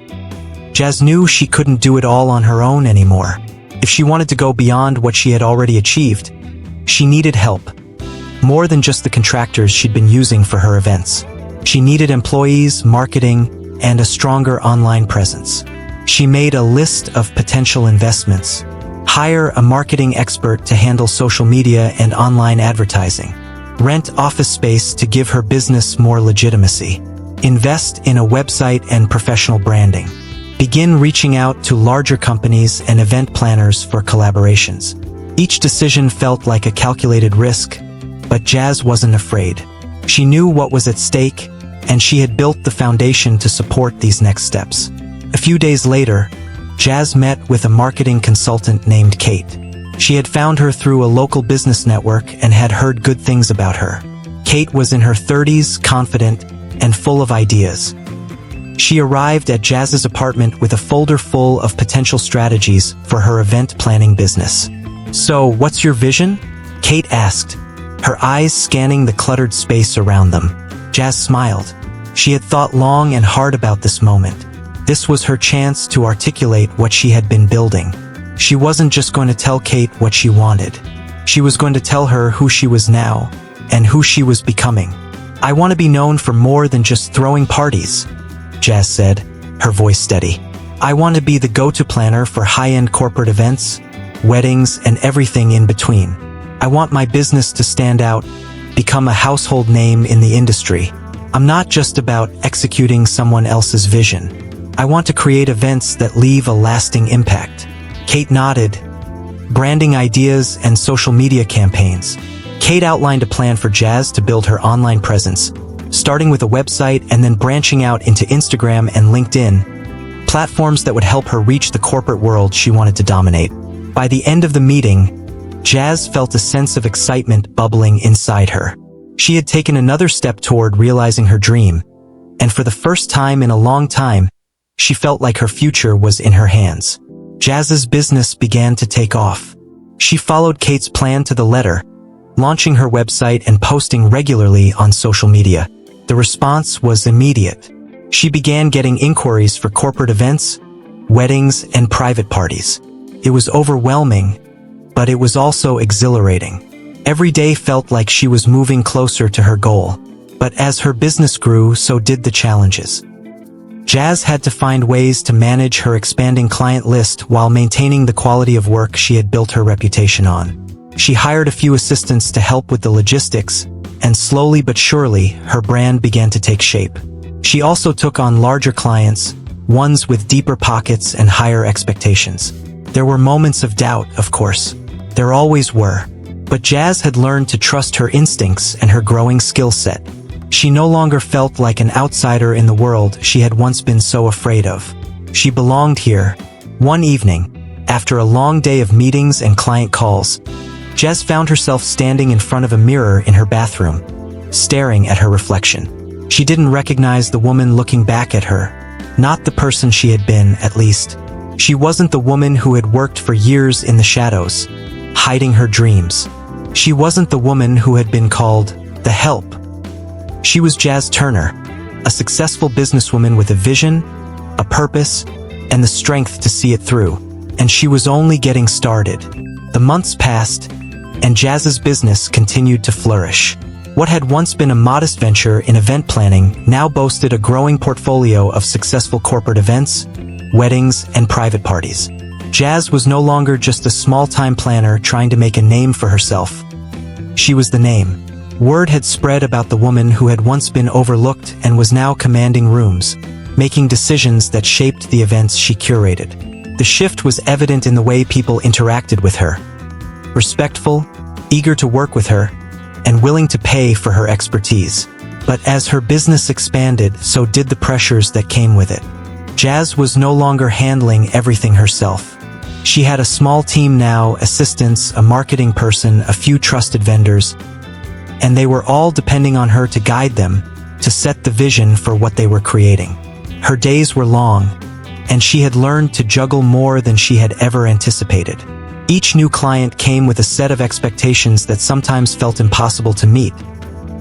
Jazz knew she couldn't do it all on her own anymore. If she wanted to go beyond what she had already achieved, she needed help. More than just the contractors she'd been using for her events. She needed employees, marketing, and a stronger online presence. She made a list of potential investments. Hire a marketing expert to handle social media and online advertising. Rent office space to give her business more legitimacy. Invest in a website and professional branding. Begin reaching out to larger companies and event planners for collaborations. Each decision felt like a calculated risk, but Jazz wasn't afraid. She knew what was at stake, and she had built the foundation to support these next steps. A few days later, Jazz met with a marketing consultant named Kate. She had found her through a local business network and had heard good things about her. Kate was in her 30s, confident, and full of ideas. She arrived at Jazz's apartment with a folder full of potential strategies for her event planning business. "So, what's your vision?" Kate asked, her eyes scanning the cluttered space around them. Jazz smiled. She had thought long and hard about this moment. This was her chance to articulate what she had been building. She wasn't just going to tell Kate what she wanted. She was going to tell her who she was now and who she was becoming. "I want to be known for more than just throwing parties," Jazz said, her voice steady. "I want to be the go-to planner for high-end corporate events, weddings, and everything in between. I want my business to stand out, become a household name in the industry. I'm not just about executing someone else's vision. I want to create events that leave a lasting impact." Kate nodded. Branding ideas and social media campaigns. Kate outlined a plan for Jazz to build her online presence, starting with a website and then branching out into Instagram and LinkedIn, platforms that would help her reach the corporate world she wanted to dominate. By the end of the meeting, Jazz felt a sense of excitement bubbling inside her. She had taken another step toward realizing her dream, and for the first time in a long time, she felt like her future was in her hands. Jazz's business began to take off. She followed Kate's plan to the letter, launching her website and posting regularly on social media. The response was immediate. She began getting inquiries for corporate events, weddings, and private parties. It was overwhelming, but it was also exhilarating. Every day felt like she was moving closer to her goal. But as her business grew, so did the challenges. Jazz had to find ways to manage her expanding client list while maintaining the quality of work she had built her reputation on. She hired a few assistants to help with the logistics, and slowly but surely, her brand began to take shape. She also took on larger clients, ones with deeper pockets and higher expectations. There were moments of doubt, of course. There always were. But Jazz had learned to trust her instincts and her growing skill set. She no longer felt like an outsider in the world she had once been so afraid of. She belonged here. One evening, after a long day of meetings and client calls, Jazz found herself standing in front of a mirror in her bathroom, staring at her reflection. She didn't recognize the woman looking back at her. Not the person she had been, at least. She wasn't the woman who had worked for years in the shadows, hiding her dreams. She wasn't the woman who had been called the help. She was Jazz Turner, a successful businesswoman with a vision, a purpose, and the strength to see it through. And she was only getting started. The months passed, and Jazz's business continued to flourish. What had once been a modest venture in event planning now boasted a growing portfolio of successful corporate events, weddings, and private parties. Jazz was no longer just a small-time planner trying to make a name for herself. She was the name. Word had spread about the woman who had once been overlooked and was now commanding rooms, making decisions that shaped the events she curated. The shift was evident in the way people interacted with her. Respectful, eager to work with her, and willing to pay for her expertise. But as her business expanded, so did the pressures that came with it. Jazz was no longer handling everything herself. She had a small team now, assistants, a marketing person, a few trusted vendors, and they were all depending on her to guide them, to set the vision for what they were creating. Her days were long, and she had learned to juggle more than she had ever anticipated. Each new client came with a set of expectations that sometimes felt impossible to meet,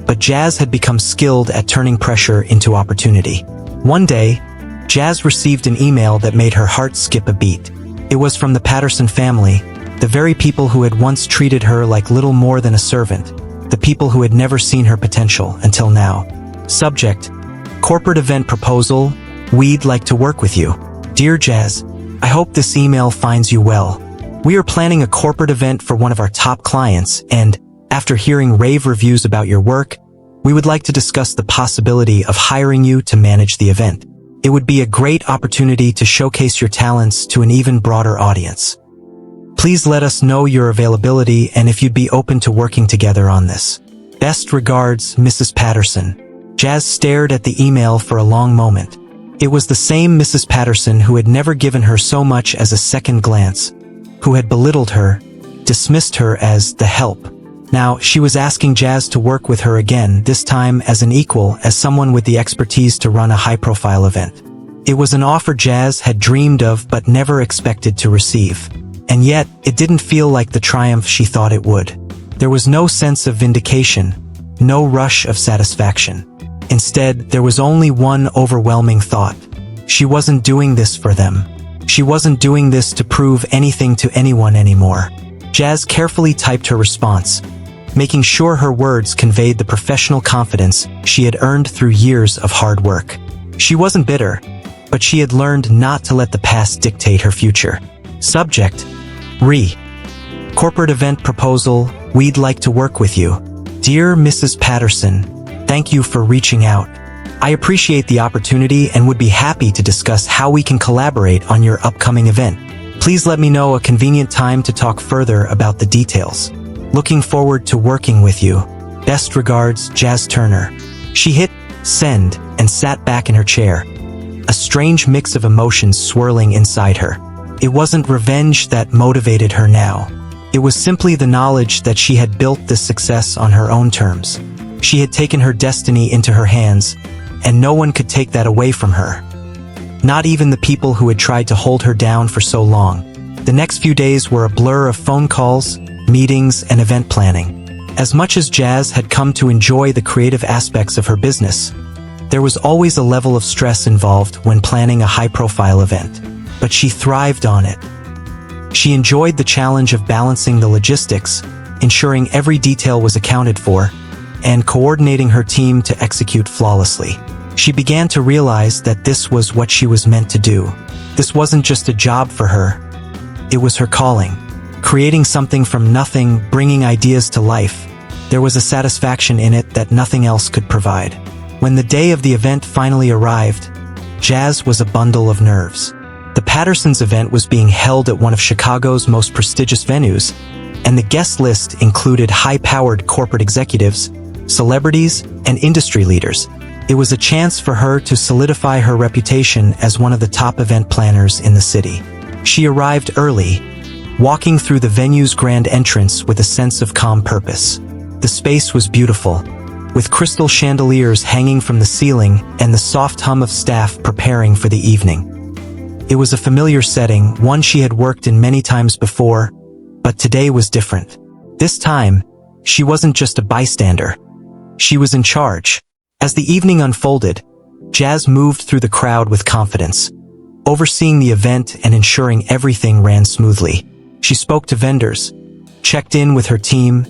but Jazz had become skilled at turning pressure into opportunity. One day, Jazz received an email that made her heart skip a beat. It was from the Patterson family, the very people who had once treated her like little more than a servant, the people who had never seen her potential until now. Subject: corporate event proposal. We'd like to work with you. Dear Jazz, I hope this email finds you well. We are planning a corporate event for one of our top clients, and after hearing rave reviews about your work, we would like to discuss the possibility of hiring you to manage the event. It would be a great opportunity to showcase your talents to an even broader audience. Please let us know your availability and if you'd be open to working together on this. Best regards, Mrs. Patterson. Jazz stared at the email for a long moment. It was the same Mrs. Patterson who had never given her so much as a second glance, who had belittled her, dismissed her as the help. Now, she was asking Jazz to work with her again, this time as an equal, as someone with the expertise to run a high-profile event. It was an offer Jazz had dreamed of but never expected to receive. And yet, it didn't feel like the triumph she thought it would. There was no sense of vindication, no rush of satisfaction. Instead, there was only one overwhelming thought. She wasn't doing this for them. She wasn't doing this to prove anything to anyone anymore. Jazz carefully typed her response, making sure her words conveyed the professional confidence she had earned through years of hard work. She wasn't bitter, but she had learned not to let the past dictate her future. Subject: Corporate event proposal, we'd like to work with you. Dear Mrs. Patterson, thank you for reaching out. I appreciate the opportunity and would be happy to discuss how we can collaborate on your upcoming event. Please let me know a convenient time to talk further about the details. Looking forward to working with you. Best regards, Jazz Turner. She hit send and sat back in her chair, a strange mix of emotions swirling inside her. It wasn't revenge that motivated her now. It was simply the knowledge that she had built this success on her own terms. She had taken her destiny into her hands, and no one could take that away from her. Not even the people who had tried to hold her down for so long. The next few days were a blur of phone calls, meetings, and event planning. As much as Jazz had come to enjoy the creative aspects of her business, there was always a level of stress involved when planning a high-profile event. But she thrived on it. She enjoyed the challenge of balancing the logistics, ensuring every detail was accounted for, and coordinating her team to execute flawlessly. She began to realize that this was what she was meant to do. This wasn't just a job for her. It was her calling. Creating something from nothing, bringing ideas to life. There was a satisfaction in it that nothing else could provide. When the day of the event finally arrived, Jazz was a bundle of nerves. The Pattersons' event was being held at one of Chicago's most prestigious venues, and the guest list included high-powered corporate executives, celebrities, and industry leaders. It was a chance for her to solidify her reputation as one of the top event planners in the city. She arrived early, walking through the venue's grand entrance with a sense of calm purpose. The space was beautiful, with crystal chandeliers hanging from the ceiling and the soft hum of staff preparing for the evening. It was a familiar setting, one she had worked in many times before, but today was different. This time, she wasn't just a bystander. She was in charge. As the evening unfolded, Jazz moved through the crowd with confidence, overseeing the event and ensuring everything ran smoothly. She spoke to vendors, checked in with her team,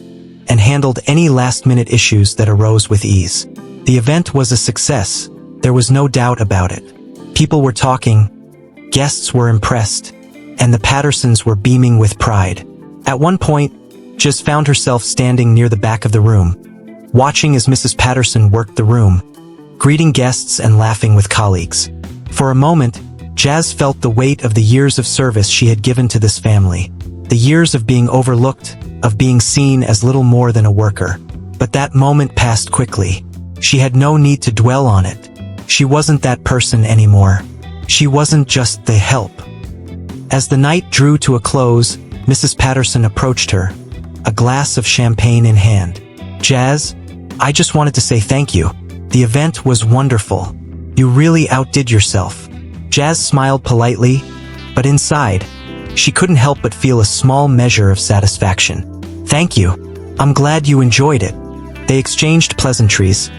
and handled any last-minute issues that arose with ease. The event was a success, there was no doubt about it. People were talking, guests were impressed, and the Pattersons were beaming with pride. At one point, Jazz found herself standing near the back of the room, watching as Mrs. Patterson worked the room, greeting guests and laughing with colleagues. For a moment, Jazz felt the weight of the years of service she had given to this family, the years of being overlooked, of being seen as little more than a worker. But that moment passed quickly. She had no need to dwell on it. She wasn't that person anymore. She wasn't just the help. As the night drew to a close, Mrs. Patterson approached her, a glass of champagne in hand. Jazz, I just wanted to say thank you. The event was wonderful. You really outdid yourself. Jazz smiled politely, but inside, she couldn't help but feel a small measure of satisfaction. Thank you. I'm glad you enjoyed it. They exchanged pleasantries,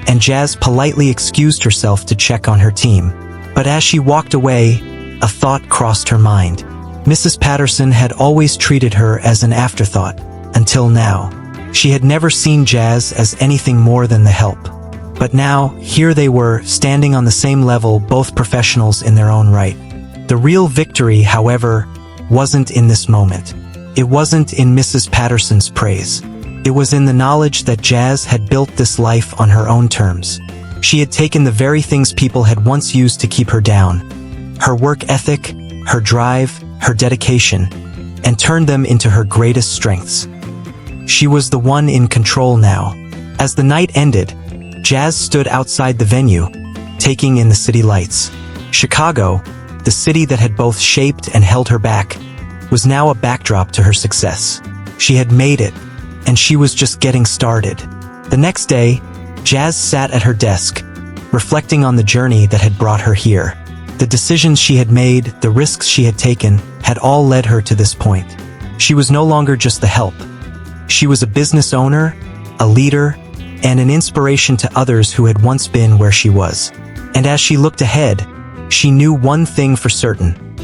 and Jazz politely excused herself to check on her team. But as she walked away, a thought crossed her mind. Mrs. Patterson had always treated her as an afterthought, until now. She had never seen Jazz as anything more than the help. But now, here they were, standing on the same level, both professionals in their own right. The real victory, however, wasn't in this moment. It wasn't in Mrs. Patterson's praise. It was in the knowledge that Jazz had built this life on her own terms. She had taken the very things people had once used to keep her down, her work ethic, her drive, her dedication, and turned them into her greatest strengths. She was the one in control now. As the night ended, Jazz stood outside the venue, taking in the city lights. Chicago, the city that had both shaped and held her back, was now a backdrop to her success. She had made it, and she was just getting started. The next day, Jazz sat at her desk, reflecting on the journey that had brought her here. The decisions she had made, the risks she had taken, had all led her to this point. She was no longer just the help. She was a business owner, a leader, and an inspiration to others who had once been where she was. And as she looked ahead, she knew one thing for certain.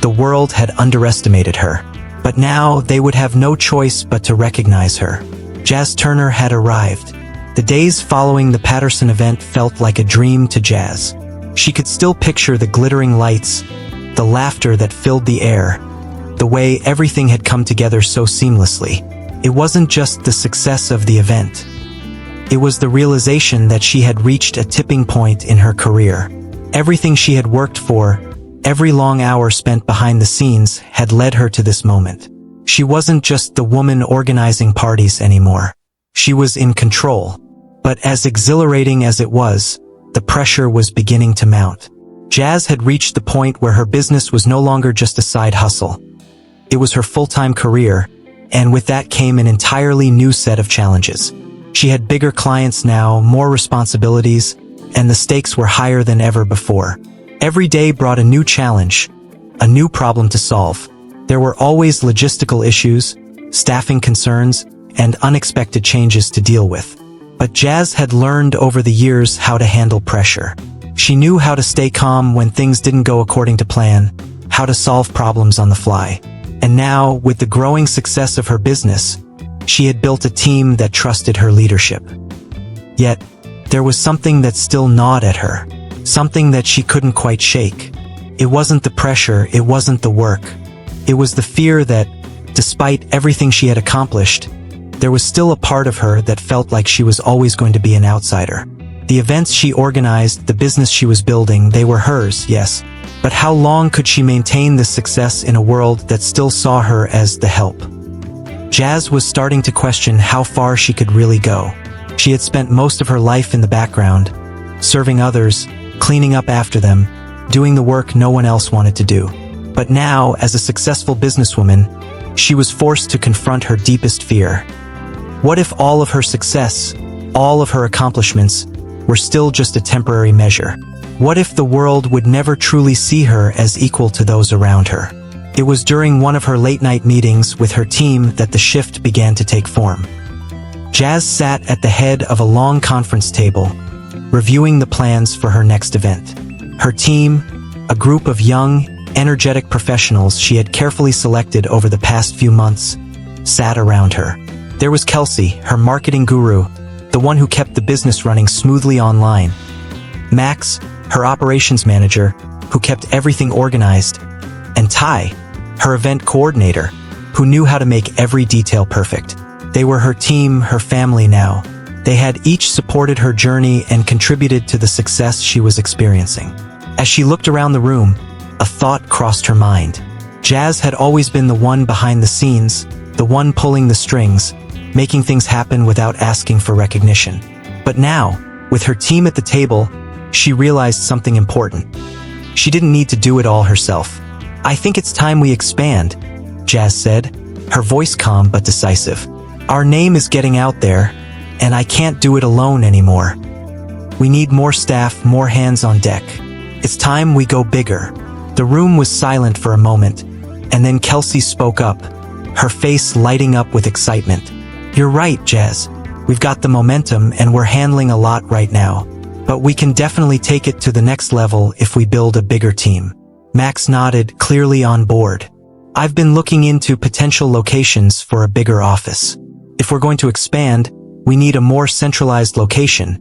The world had underestimated her. But now they would have no choice but to recognize her. Jazz Turner had arrived. The days following the Patterson event felt like a dream to Jazz. She could still picture the glittering lights, the laughter that filled the air, the way everything had come together so seamlessly. It wasn't just the success of the event. It was the realization that she had reached a tipping point in her career. Everything she had worked for, every long hour spent behind the scenes, had led her to this moment. She wasn't just the woman organizing parties anymore. She was in control. But as exhilarating as it was, the pressure was beginning to mount. Jazz had reached the point where her business was no longer just a side hustle. It was her full-time career, and with that came an entirely new set of challenges. She had bigger clients now, more responsibilities, and the stakes were higher than ever before. Every day brought a new challenge, a new problem to solve. There were always logistical issues, staffing concerns, and unexpected changes to deal with. But Jazz had learned over the years how to handle pressure. She knew how to stay calm when things didn't go according to plan, how to solve problems on the fly. And now, with the growing success of her business, she had built a team that trusted her leadership. Yet, there was something that still gnawed at her, something that she couldn't quite shake. It wasn't the pressure, it wasn't the work. It was the fear that, despite everything she had accomplished, there was still a part of her that felt like she was always going to be an outsider. The events she organized, the business she was building, they were hers, yes. But how long could she maintain this success in a world that still saw her as the help? Jazz was starting to question how far she could really go. She had spent most of her life in the background, serving others, cleaning up after them, doing the work no one else wanted to do. But now, as a successful businesswoman, she was forced to confront her deepest fear. What if all of her success, all of her accomplishments, were still just a temporary measure? What if the world would never truly see her as equal to those around her? It was during one of her late-night meetings with her team that the shift began to take form. Jazz sat at the head of a long conference table, reviewing the plans for her next event. Her team, a group of young, energetic professionals she had carefully selected over the past few months, sat around her. There was Kelsey, her marketing guru, the one who kept the business running smoothly online. Max, her operations manager, who kept everything organized. And Ty, her event coordinator, who knew how to make every detail perfect. They were her team, her family now. They had each supported her journey and contributed to the success she was experiencing. As she looked around the room, a thought crossed her mind. Jazz had always been the one behind the scenes, the one pulling the strings, making things happen without asking for recognition. But now, with her team at the table, she realized something important. She didn't need to do it all herself. "I think it's time we expand," Jazz said, her voice calm but decisive. "Our name is getting out there, and I can't do it alone anymore. We need more staff, more hands on deck. It's time we go bigger." The room was silent for a moment, and then Kelsey spoke up, her face lighting up with excitement. "You're right, Jazz. We've got the momentum and we're handling a lot right now. But we can definitely take it to the next level if we build a bigger team." Max nodded, clearly on board. "I've been looking into potential locations for a bigger office. If we're going to expand, we need a more centralized location.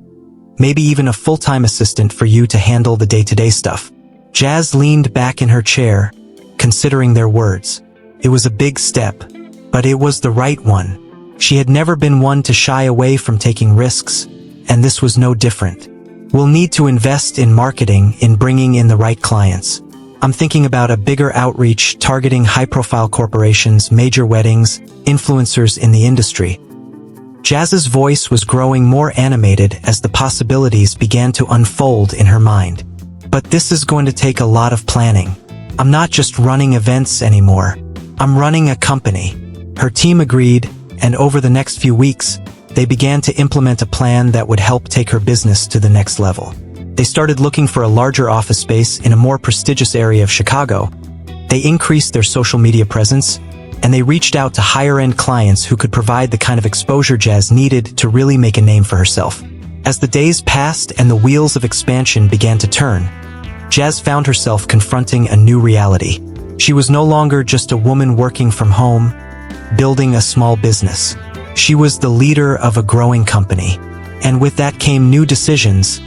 Maybe even a full-time assistant for you to handle the day-to-day stuff." Jazz leaned back in her chair, considering their words. It was a big step, but it was the right one. She had never been one to shy away from taking risks, and this was no different. We'll need to invest in marketing, in bringing in the right clients. I'm thinking about a bigger outreach targeting high-profile corporations, major weddings, influencers in the industry. Jazz's voice was growing more animated as the possibilities began to unfold in her mind. But this is going to take a lot of planning. I'm not just running events anymore. I'm running a company. Her team agreed, and over the next few weeks, they began to implement a plan that would help take her business to the next level. They started looking for a larger office space in a more prestigious area of Chicago. They increased their social media presence, and they reached out to higher-end clients who could provide the kind of exposure Jazz needed to really make a name for herself. As the days passed and the wheels of expansion began to turn, Jazz found herself confronting a new reality. She was no longer just a woman working from home, building a small business. She was the leader of a growing company. And with that came new decisions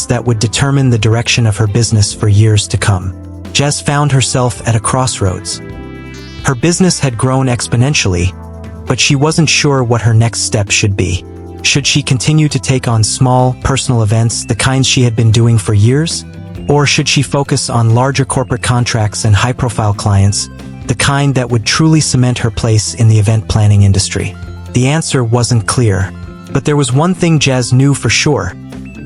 that would determine the direction of her business for years to come. Jazz found herself at a crossroads. Her business had grown exponentially, but she wasn't sure what her next step should be. Should she continue to take on small, personal events, the kinds she had been doing for years? Or should she focus on larger corporate contracts and high-profile clients, the kind that would truly cement her place in the event planning industry? The answer wasn't clear, but there was one thing Jazz knew for sure.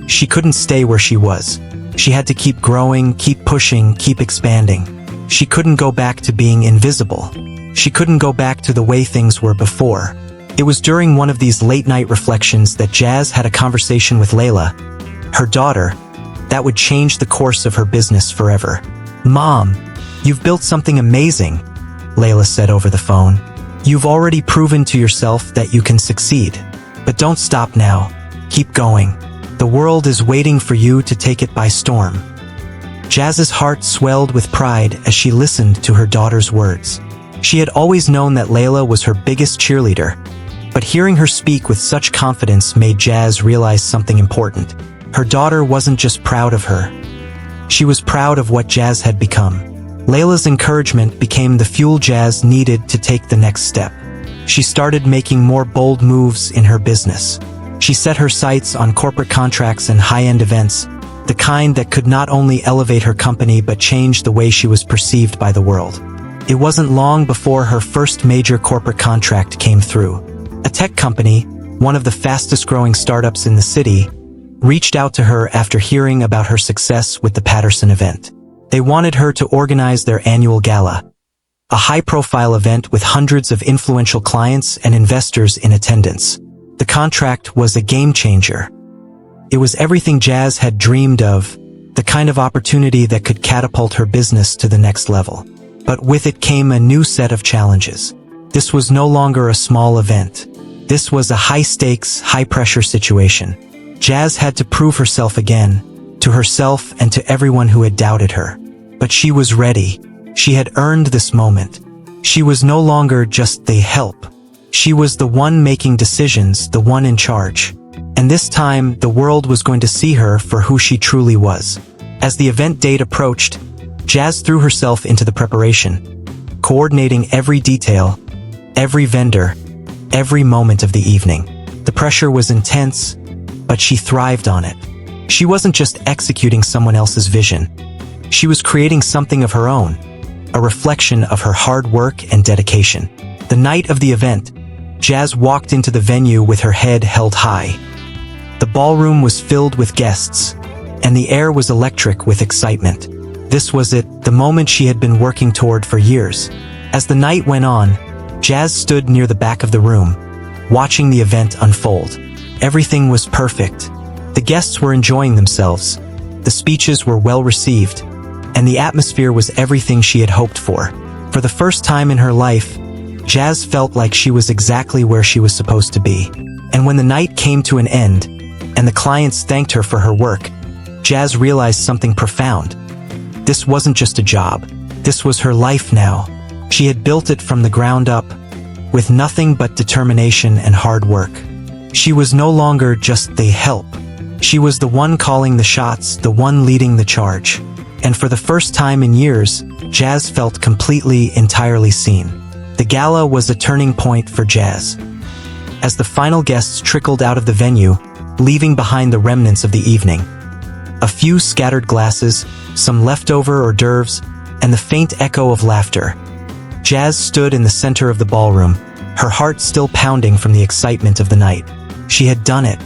She couldn't stay where she was. She had to keep growing, keep pushing, keep expanding. She couldn't go back to being invisible. She couldn't go back to the way things were before. It was during one of these late-night reflections that Jazz had a conversation with Layla, her daughter, that would change the course of her business forever. "Mom, you've built something amazing," Layla said over the phone. "You've already proven to yourself that you can succeed. But don't stop now. Keep going. The world is waiting for you to take it by storm." Jazz's heart swelled with pride as she listened to her daughter's words. She had always known that Layla was her biggest cheerleader, but hearing her speak with such confidence made Jazz realize something important. Her daughter wasn't just proud of her. She was proud of what Jazz had become. Layla's encouragement became the fuel Jazz needed to take the next step. She started making more bold moves in her business. She set her sights on corporate contracts and high-end events, the kind that could not only elevate her company but change the way she was perceived by the world. It wasn't long before her first major corporate contract came through. A tech company, one of the fastest-growing startups in the city, reached out to her after hearing about her success with the Patterson event. They wanted her to organize their annual gala, a high-profile event with hundreds of influential clients and investors in attendance. The contract was a game-changer. It was everything Jazz had dreamed of, the kind of opportunity that could catapult her business to the next level. But with it came a new set of challenges. This was no longer a small event. This was a high-stakes, high-pressure situation. Jazz had to prove herself again, to herself and to everyone who had doubted her. But she was ready. She had earned this moment. She was no longer just the help. She was the one making decisions, the one in charge. And this time, the world was going to see her for who she truly was. As the event date approached, Jazz threw herself into the preparation, coordinating every detail, every vendor, every moment of the evening. The pressure was intense, but she thrived on it. She wasn't just executing someone else's vision. She was creating something of her own, a reflection of her hard work and dedication. The night of the event, Jazz walked into the venue with her head held high. The ballroom was filled with guests, and the air was electric with excitement. This was it, the moment she had been working toward for years. As the night went on, Jazz stood near the back of the room, watching the event unfold. Everything was perfect. The guests were enjoying themselves. The speeches were well received, and the atmosphere was everything she had hoped for. For the first time in her life, Jazz felt like she was exactly where she was supposed to be. And when the night came to an end, and the clients thanked her for her work, Jazz realized something profound. This wasn't just a job. This was her life now. She had built it from the ground up, with nothing but determination and hard work. She was no longer just the help. She was the one calling the shots, the one leading the charge. And for the first time in years, Jazz felt completely, entirely seen. The gala was a turning point for Jazz. As the final guests trickled out of the venue, leaving behind the remnants of the evening. A few scattered glasses, some leftover hors d'oeuvres, and the faint echo of laughter. Jazz stood in the center of the ballroom, her heart still pounding from the excitement of the night. She had done it.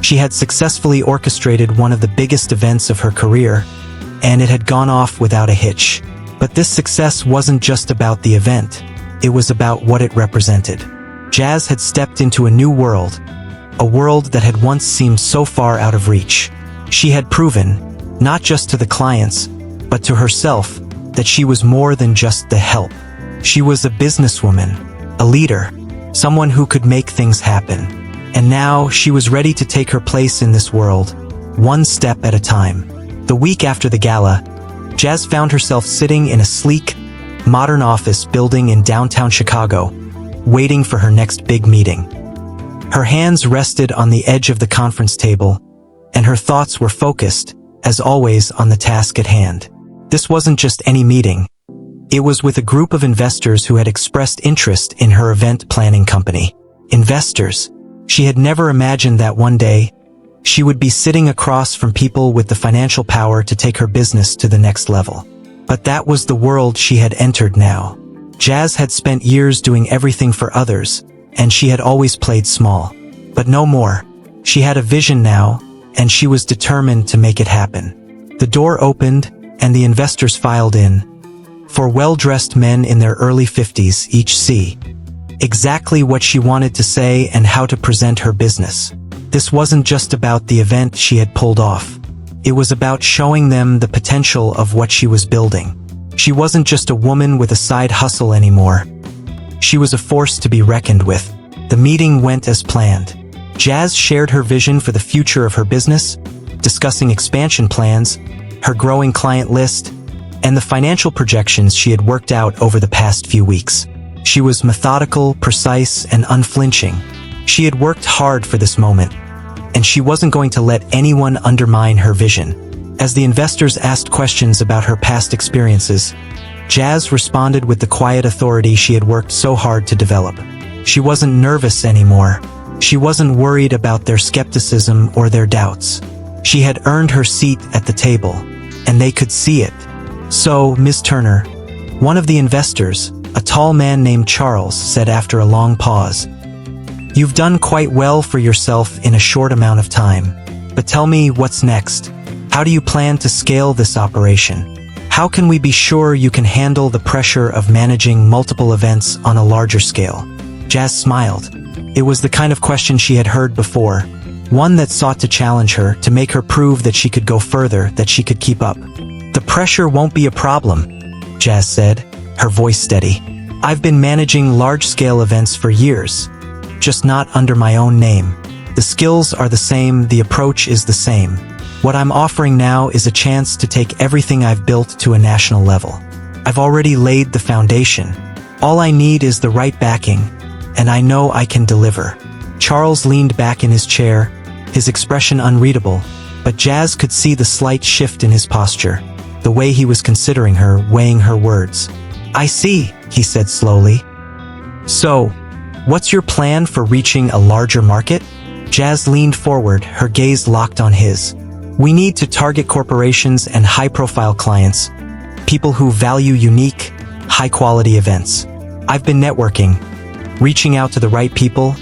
She had successfully orchestrated one of the biggest events of her career, and it had gone off without a hitch. But this success wasn't just about the event. It was about what it represented. Jazz had stepped into a new world, a world that had once seemed so far out of reach. She had proven, not just to the clients, but to herself, that she was more than just the help. She was a businesswoman, a leader, someone who could make things happen. And now she was ready to take her place in this world, one step at a time. The week after the gala, Jazz found herself sitting in a sleek, modern office building in downtown Chicago, waiting for her next big meeting. Her hands rested on the edge of the conference table, and her thoughts were focused, as always, on the task at hand. This wasn't just any meeting. It was with a group of investors who had expressed interest in her event planning company. Investors. She had never imagined that one day, she would be sitting across from people with the financial power to take her business to the next level. But that was the world she had entered now. Jazz had spent years doing everything for others, and she had always played small. But no more. She had a vision now, and she was determined to make it happen. The door opened, and the investors filed in. Four well-dressed men in their early 50s, each see exactly what she wanted to say and how to present her business. This wasn't just about the event she had pulled off. It was about showing them the potential of what she was building. She wasn't just a woman with a side hustle anymore. She was a force to be reckoned with. The meeting went as planned. Jazz shared her vision for the future of her business, discussing expansion plans, her growing client list, and the financial projections she had worked out over the past few weeks. She was methodical, precise, and unflinching. She had worked hard for this moment, and she wasn't going to let anyone undermine her vision. As the investors asked questions about her past experiences, Jazz responded with the quiet authority she had worked so hard to develop. She wasn't nervous anymore. She wasn't worried about their skepticism or their doubts. She had earned her seat at the table, and they could see it. So, Ms. Turner, one of the investors, a tall man named Charles, said after a long pause, "You've done quite well for yourself in a short amount of time. But tell me, what's next? How do you plan to scale this operation? How can we be sure you can handle the pressure of managing multiple events on a larger scale?" Jazz smiled. It was the kind of question she had heard before, one that sought to challenge her, to make her prove that she could go further, that she could keep up. "The pressure won't be a problem," Jazz said, her voice steady. "I've been managing large-scale events for years, just not under my own name. The skills are the same, the approach is the same. What I'm offering now is a chance to take everything I've built to a national level. I've already laid the foundation. All I need is the right backing, and I know I can deliver." Charles leaned back in his chair, his expression unreadable, but Jazz could see the slight shift in his posture, the way he was considering her, weighing her words. "I see," he said slowly. "So, what's your plan for reaching a larger market?" Jazz leaned forward, her gaze locked on his. "We need to target corporations and high-profile clients, people who value unique, high-quality events. I've been networking, reaching out to the right people,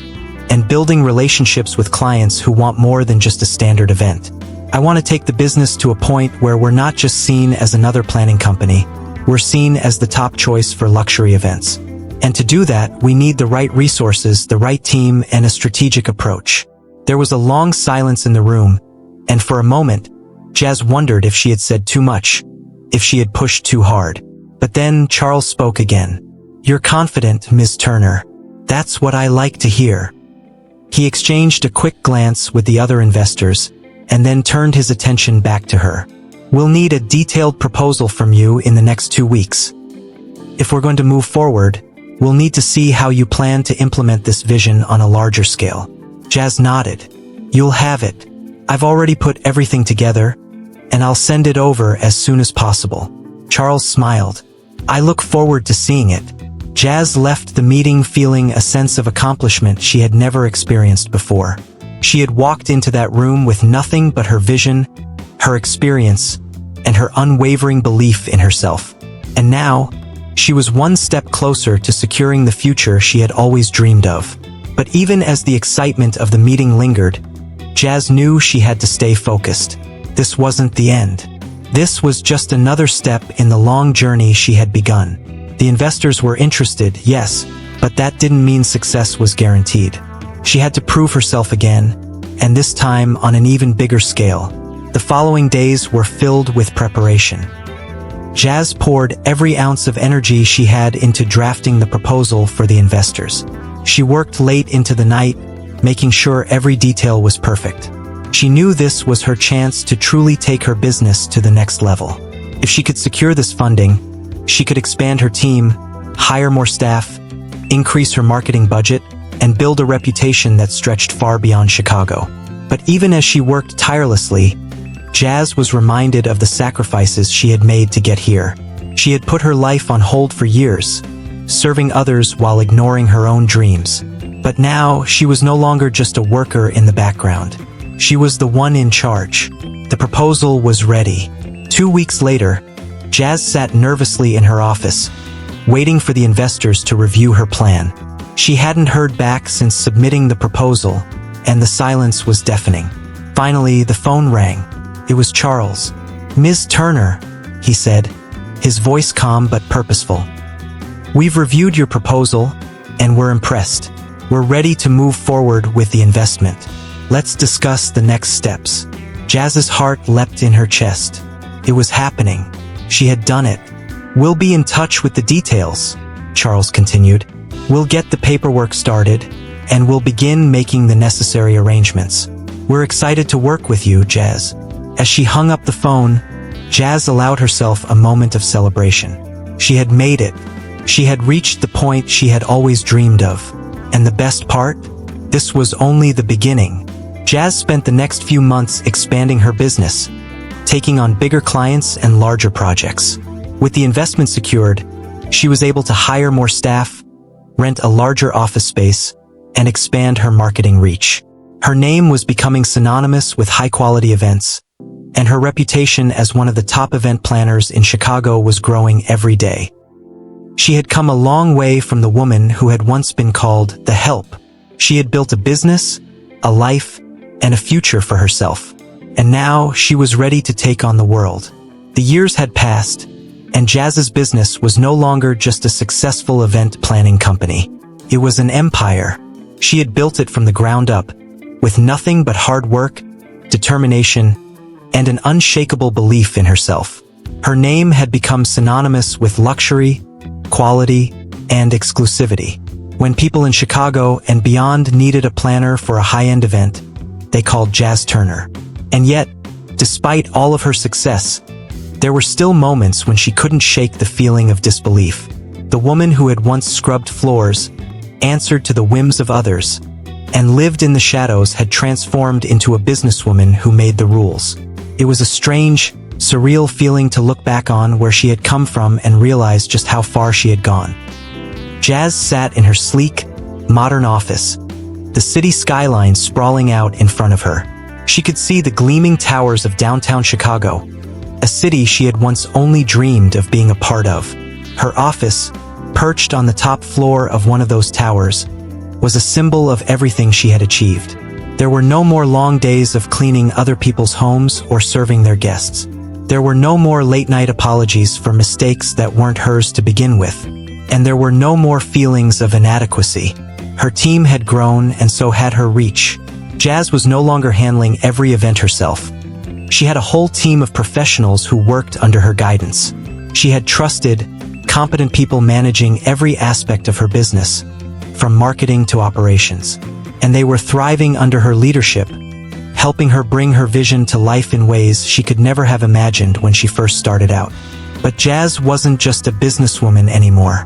and building relationships with clients who want more than just a standard event. I want to take the business to a point where we're not just seen as another planning company, we're seen as the top choice for luxury events. And to do that, we need the right resources, the right team, and a strategic approach." There was a long silence in the room, and for a moment, Jazz wondered if she had said too much, if she had pushed too hard. But then Charles spoke again. "You're confident, Ms. Turner. That's what I like to hear." He exchanged a quick glance with the other investors, and then turned his attention back to her. "We'll need a detailed proposal from you in the next 2 weeks. If we're going to move forward, we'll need to see how you plan to implement this vision on a larger scale." Jazz nodded. "You'll have it. I've already put everything together, and I'll send it over as soon as possible." Charles smiled. "I look forward to seeing it." Jazz left the meeting feeling a sense of accomplishment she had never experienced before. She had walked into that room with nothing but her vision, her experience, and her unwavering belief in herself. And now, she was one step closer to securing the future she had always dreamed of. But even as the excitement of the meeting lingered, Jazz knew she had to stay focused. This wasn't the end. This was just another step in the long journey she had begun. The investors were interested, yes, but that didn't mean success was guaranteed. She had to prove herself again, and this time on an even bigger scale. The following days were filled with preparation. Jazz poured every ounce of energy she had into drafting the proposal for the investors. She worked late into the night, making sure every detail was perfect. She knew this was her chance to truly take her business to the next level. If she could secure this funding, she could expand her team, hire more staff, increase her marketing budget, and build a reputation that stretched far beyond Chicago. But even as she worked tirelessly, Jazz was reminded of the sacrifices she had made to get here. She had put her life on hold for years, serving others while ignoring her own dreams. But now, she was no longer just a worker in the background. She was the one in charge. The proposal was ready. 2 weeks later, Jazz sat nervously in her office, waiting for the investors to review her plan. She hadn't heard back since submitting the proposal, and the silence was deafening. Finally, the phone rang. It was Charles. "Ms. Turner," he said, his voice calm but purposeful. "We've reviewed your proposal, and we're impressed. We're ready to move forward with the investment. Let's discuss the next steps." Jazz's heart leapt in her chest. It was happening. She had done it. "We'll be in touch with the details," Charles continued. "We'll get the paperwork started, and we'll begin making the necessary arrangements. We're excited to work with you, Jazz." As she hung up the phone, Jazz allowed herself a moment of celebration. She had made it. She had reached the point she had always dreamed of. And the best part? This was only the beginning. Jazz spent the next few months expanding her business, taking on bigger clients and larger projects. With the investment secured, she was able to hire more staff, rent a larger office space, and expand her marketing reach. Her name was becoming synonymous with high-quality events, and her reputation as one of the top event planners in Chicago was growing every day. She had come a long way from the woman who had once been called the help. She had built a business, a life, and a future for herself. And now she was ready to take on the world. The years had passed, and Jazz's business was no longer just a successful event planning company. It was an empire. She had built it from the ground up, with nothing but hard work, determination, and an unshakable belief in herself. Her name had become synonymous with luxury, quality, and exclusivity. When people in Chicago and beyond needed a planner for a high-end event, they called Jazz Turner. And yet, despite all of her success, there were still moments when she couldn't shake the feeling of disbelief. The woman who had once scrubbed floors, answered to the whims of others, and lived in the shadows had transformed into a businesswoman who made the rules. It was a strange, surreal feeling to look back on where she had come from and realize just how far she had gone. Jazz sat in her sleek, modern office, the city skyline sprawling out in front of her. She could see the gleaming towers of downtown Chicago, a city she had once only dreamed of being a part of. Her office, perched on the top floor of one of those towers, was a symbol of everything she had achieved. There were no more long days of cleaning other people's homes or serving their guests. There were no more late-night apologies for mistakes that weren't hers to begin with. And there were no more feelings of inadequacy. Her team had grown, and so had her reach. Jazz was no longer handling every event herself. She had a whole team of professionals who worked under her guidance. She had trusted, competent people managing every aspect of her business, from marketing to operations. And they were thriving under her leadership, helping her bring her vision to life in ways she could never have imagined when she first started out. But Jazz wasn't just a businesswoman anymore.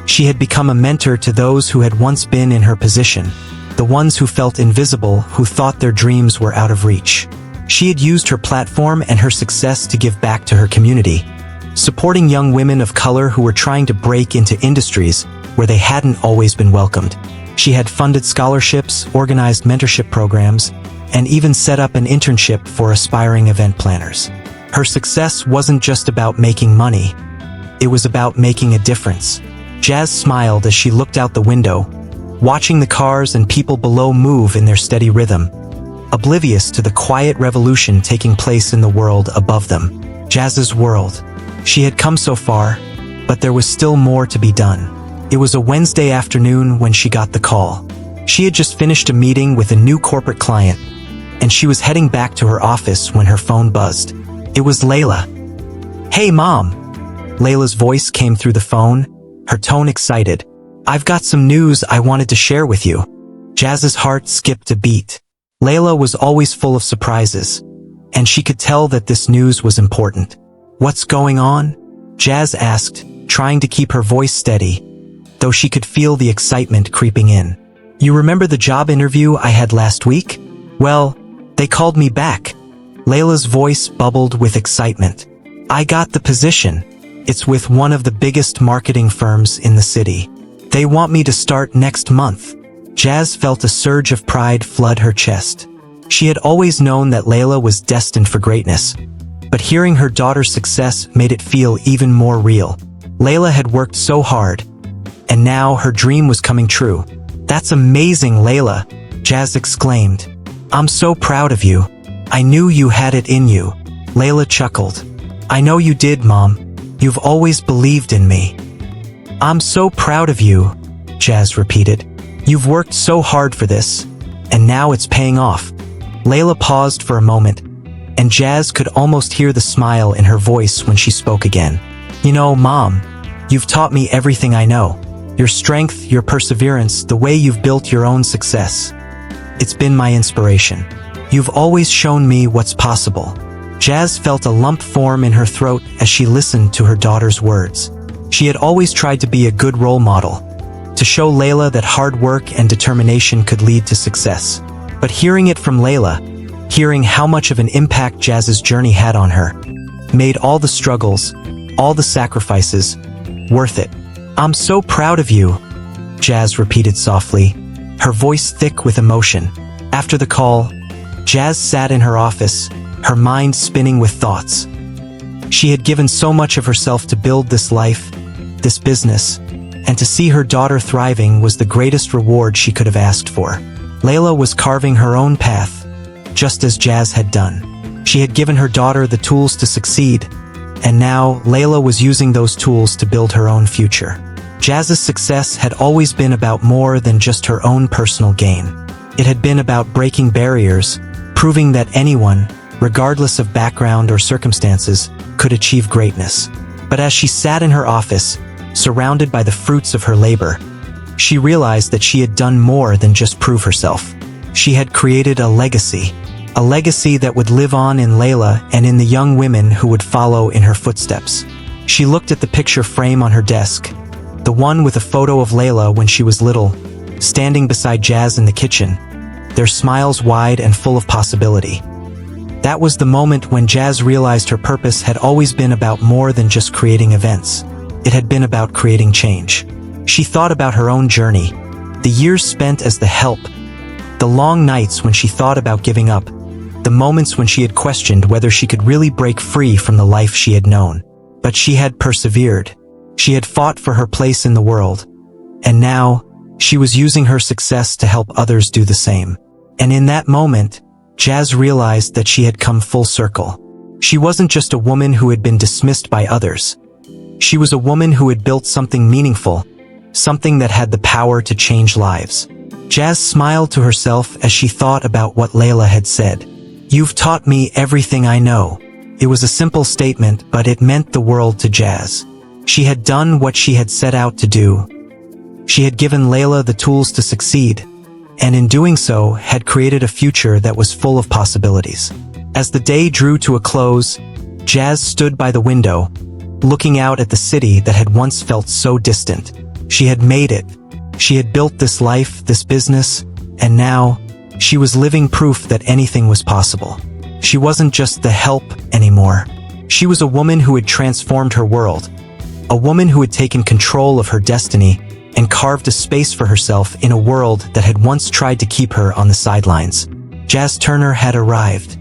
She had become a mentor to those who had once been in her position, the ones who felt invisible, who thought their dreams were out of reach. She had used her platform and her success to give back to her community, supporting young women of color who were trying to break into industries where they hadn't always been welcomed. She had funded scholarships, organized mentorship programs, and even set up an internship for aspiring event planners. Her success wasn't just about making money. It was about making a difference. Jazz smiled as she looked out the window, watching the cars and people below move in their steady rhythm, oblivious to the quiet revolution taking place in the world above them. Jazz's world. She had come so far, but there was still more to be done. It was a Wednesday afternoon when she got the call. She had just finished a meeting with a new corporate client, and she was heading back to her office when her phone buzzed. It was Layla. "Hey, Mom." Layla's voice came through the phone, her tone excited. "I've got some news I wanted to share with you." Jazz's heart skipped a beat. Layla was always full of surprises, and she could tell that this news was important. "What's going on?" Jazz asked, trying to keep her voice steady, though she could feel the excitement creeping in. "You remember the job interview I had last week? Well, they called me back." Layla's voice bubbled with excitement. "I got the position. It's with one of the biggest marketing firms in the city. They want me to start next month." Jazz felt a surge of pride flood her chest. She had always known that Layla was destined for greatness, but hearing her daughter's success made it feel even more real. Layla had worked so hard, and now her dream was coming true. "That's amazing, Layla," Jazz exclaimed. "I'm so proud of you. I knew you had it in you." Layla chuckled. "I know you did, Mom. You've always believed in me." "I'm so proud of you," Jazz repeated. "You've worked so hard for this, and now it's paying off." Layla paused for a moment, and Jazz could almost hear the smile in her voice when she spoke again. "You know, Mom, you've taught me everything I know. Your strength, your perseverance, the way you've built your own success. It's been my inspiration. You've always shown me what's possible." Jazz felt a lump form in her throat as she listened to her daughter's words. She had always tried to be a good role model, to show Layla that hard work and determination could lead to success. But hearing it from Layla, hearing how much of an impact Jazz's journey had on her, made all the struggles, all the sacrifices, worth it. "I'm so proud of you," Jazz repeated softly, her voice thick with emotion. After the call, Jazz sat in her office, her mind spinning with thoughts. She had given so much of herself to build this life, this business, and to see her daughter thriving was the greatest reward she could have asked for. Layla was carving her own path, just as Jazz had done. She had given her daughter the tools to succeed, and now Layla was using those tools to build her own future. Jazz's success had always been about more than just her own personal gain. It had been about breaking barriers, proving that anyone, regardless of background or circumstances, could achieve greatness. But as she sat in her office, surrounded by the fruits of her labor, she realized that she had done more than just prove herself. She had created a legacy that would live on in Layla and in the young women who would follow in her footsteps. She looked at the picture frame on her desk, the one with a photo of Layla when she was little, standing beside Jazz in the kitchen, their smiles wide and full of possibility. That was the moment when Jazz realized her purpose had always been about more than just creating events. It had been about creating change. She thought about her own journey, the years spent as the help, the long nights when she thought about giving up, the moments when she had questioned whether she could really break free from the life she had known. But she had persevered. She had fought for her place in the world, and now she was using her success to help others do the same. And in that moment, Jazz realized that she had come full circle. She wasn't just a woman who had been dismissed by others. She was a woman who had built something meaningful, something that had the power to change lives. Jazz smiled to herself as she thought about what Layla had said. "You've taught me everything I know." It was a simple statement, but it meant the world to Jazz. She had done what she had set out to do. She had given Layla the tools to succeed, and in doing so had created a future that was full of possibilities. As the day drew to a close, Jazz stood by the window, looking out at the city that had once felt so distant. She had made it. She had built this life, this business, and now she was living proof that anything was possible. She wasn't just the help anymore. She was a woman who had transformed her world, a woman who had taken control of her destiny and carved a space for herself in a world that had once tried to keep her on the sidelines. Jazz Turner had arrived.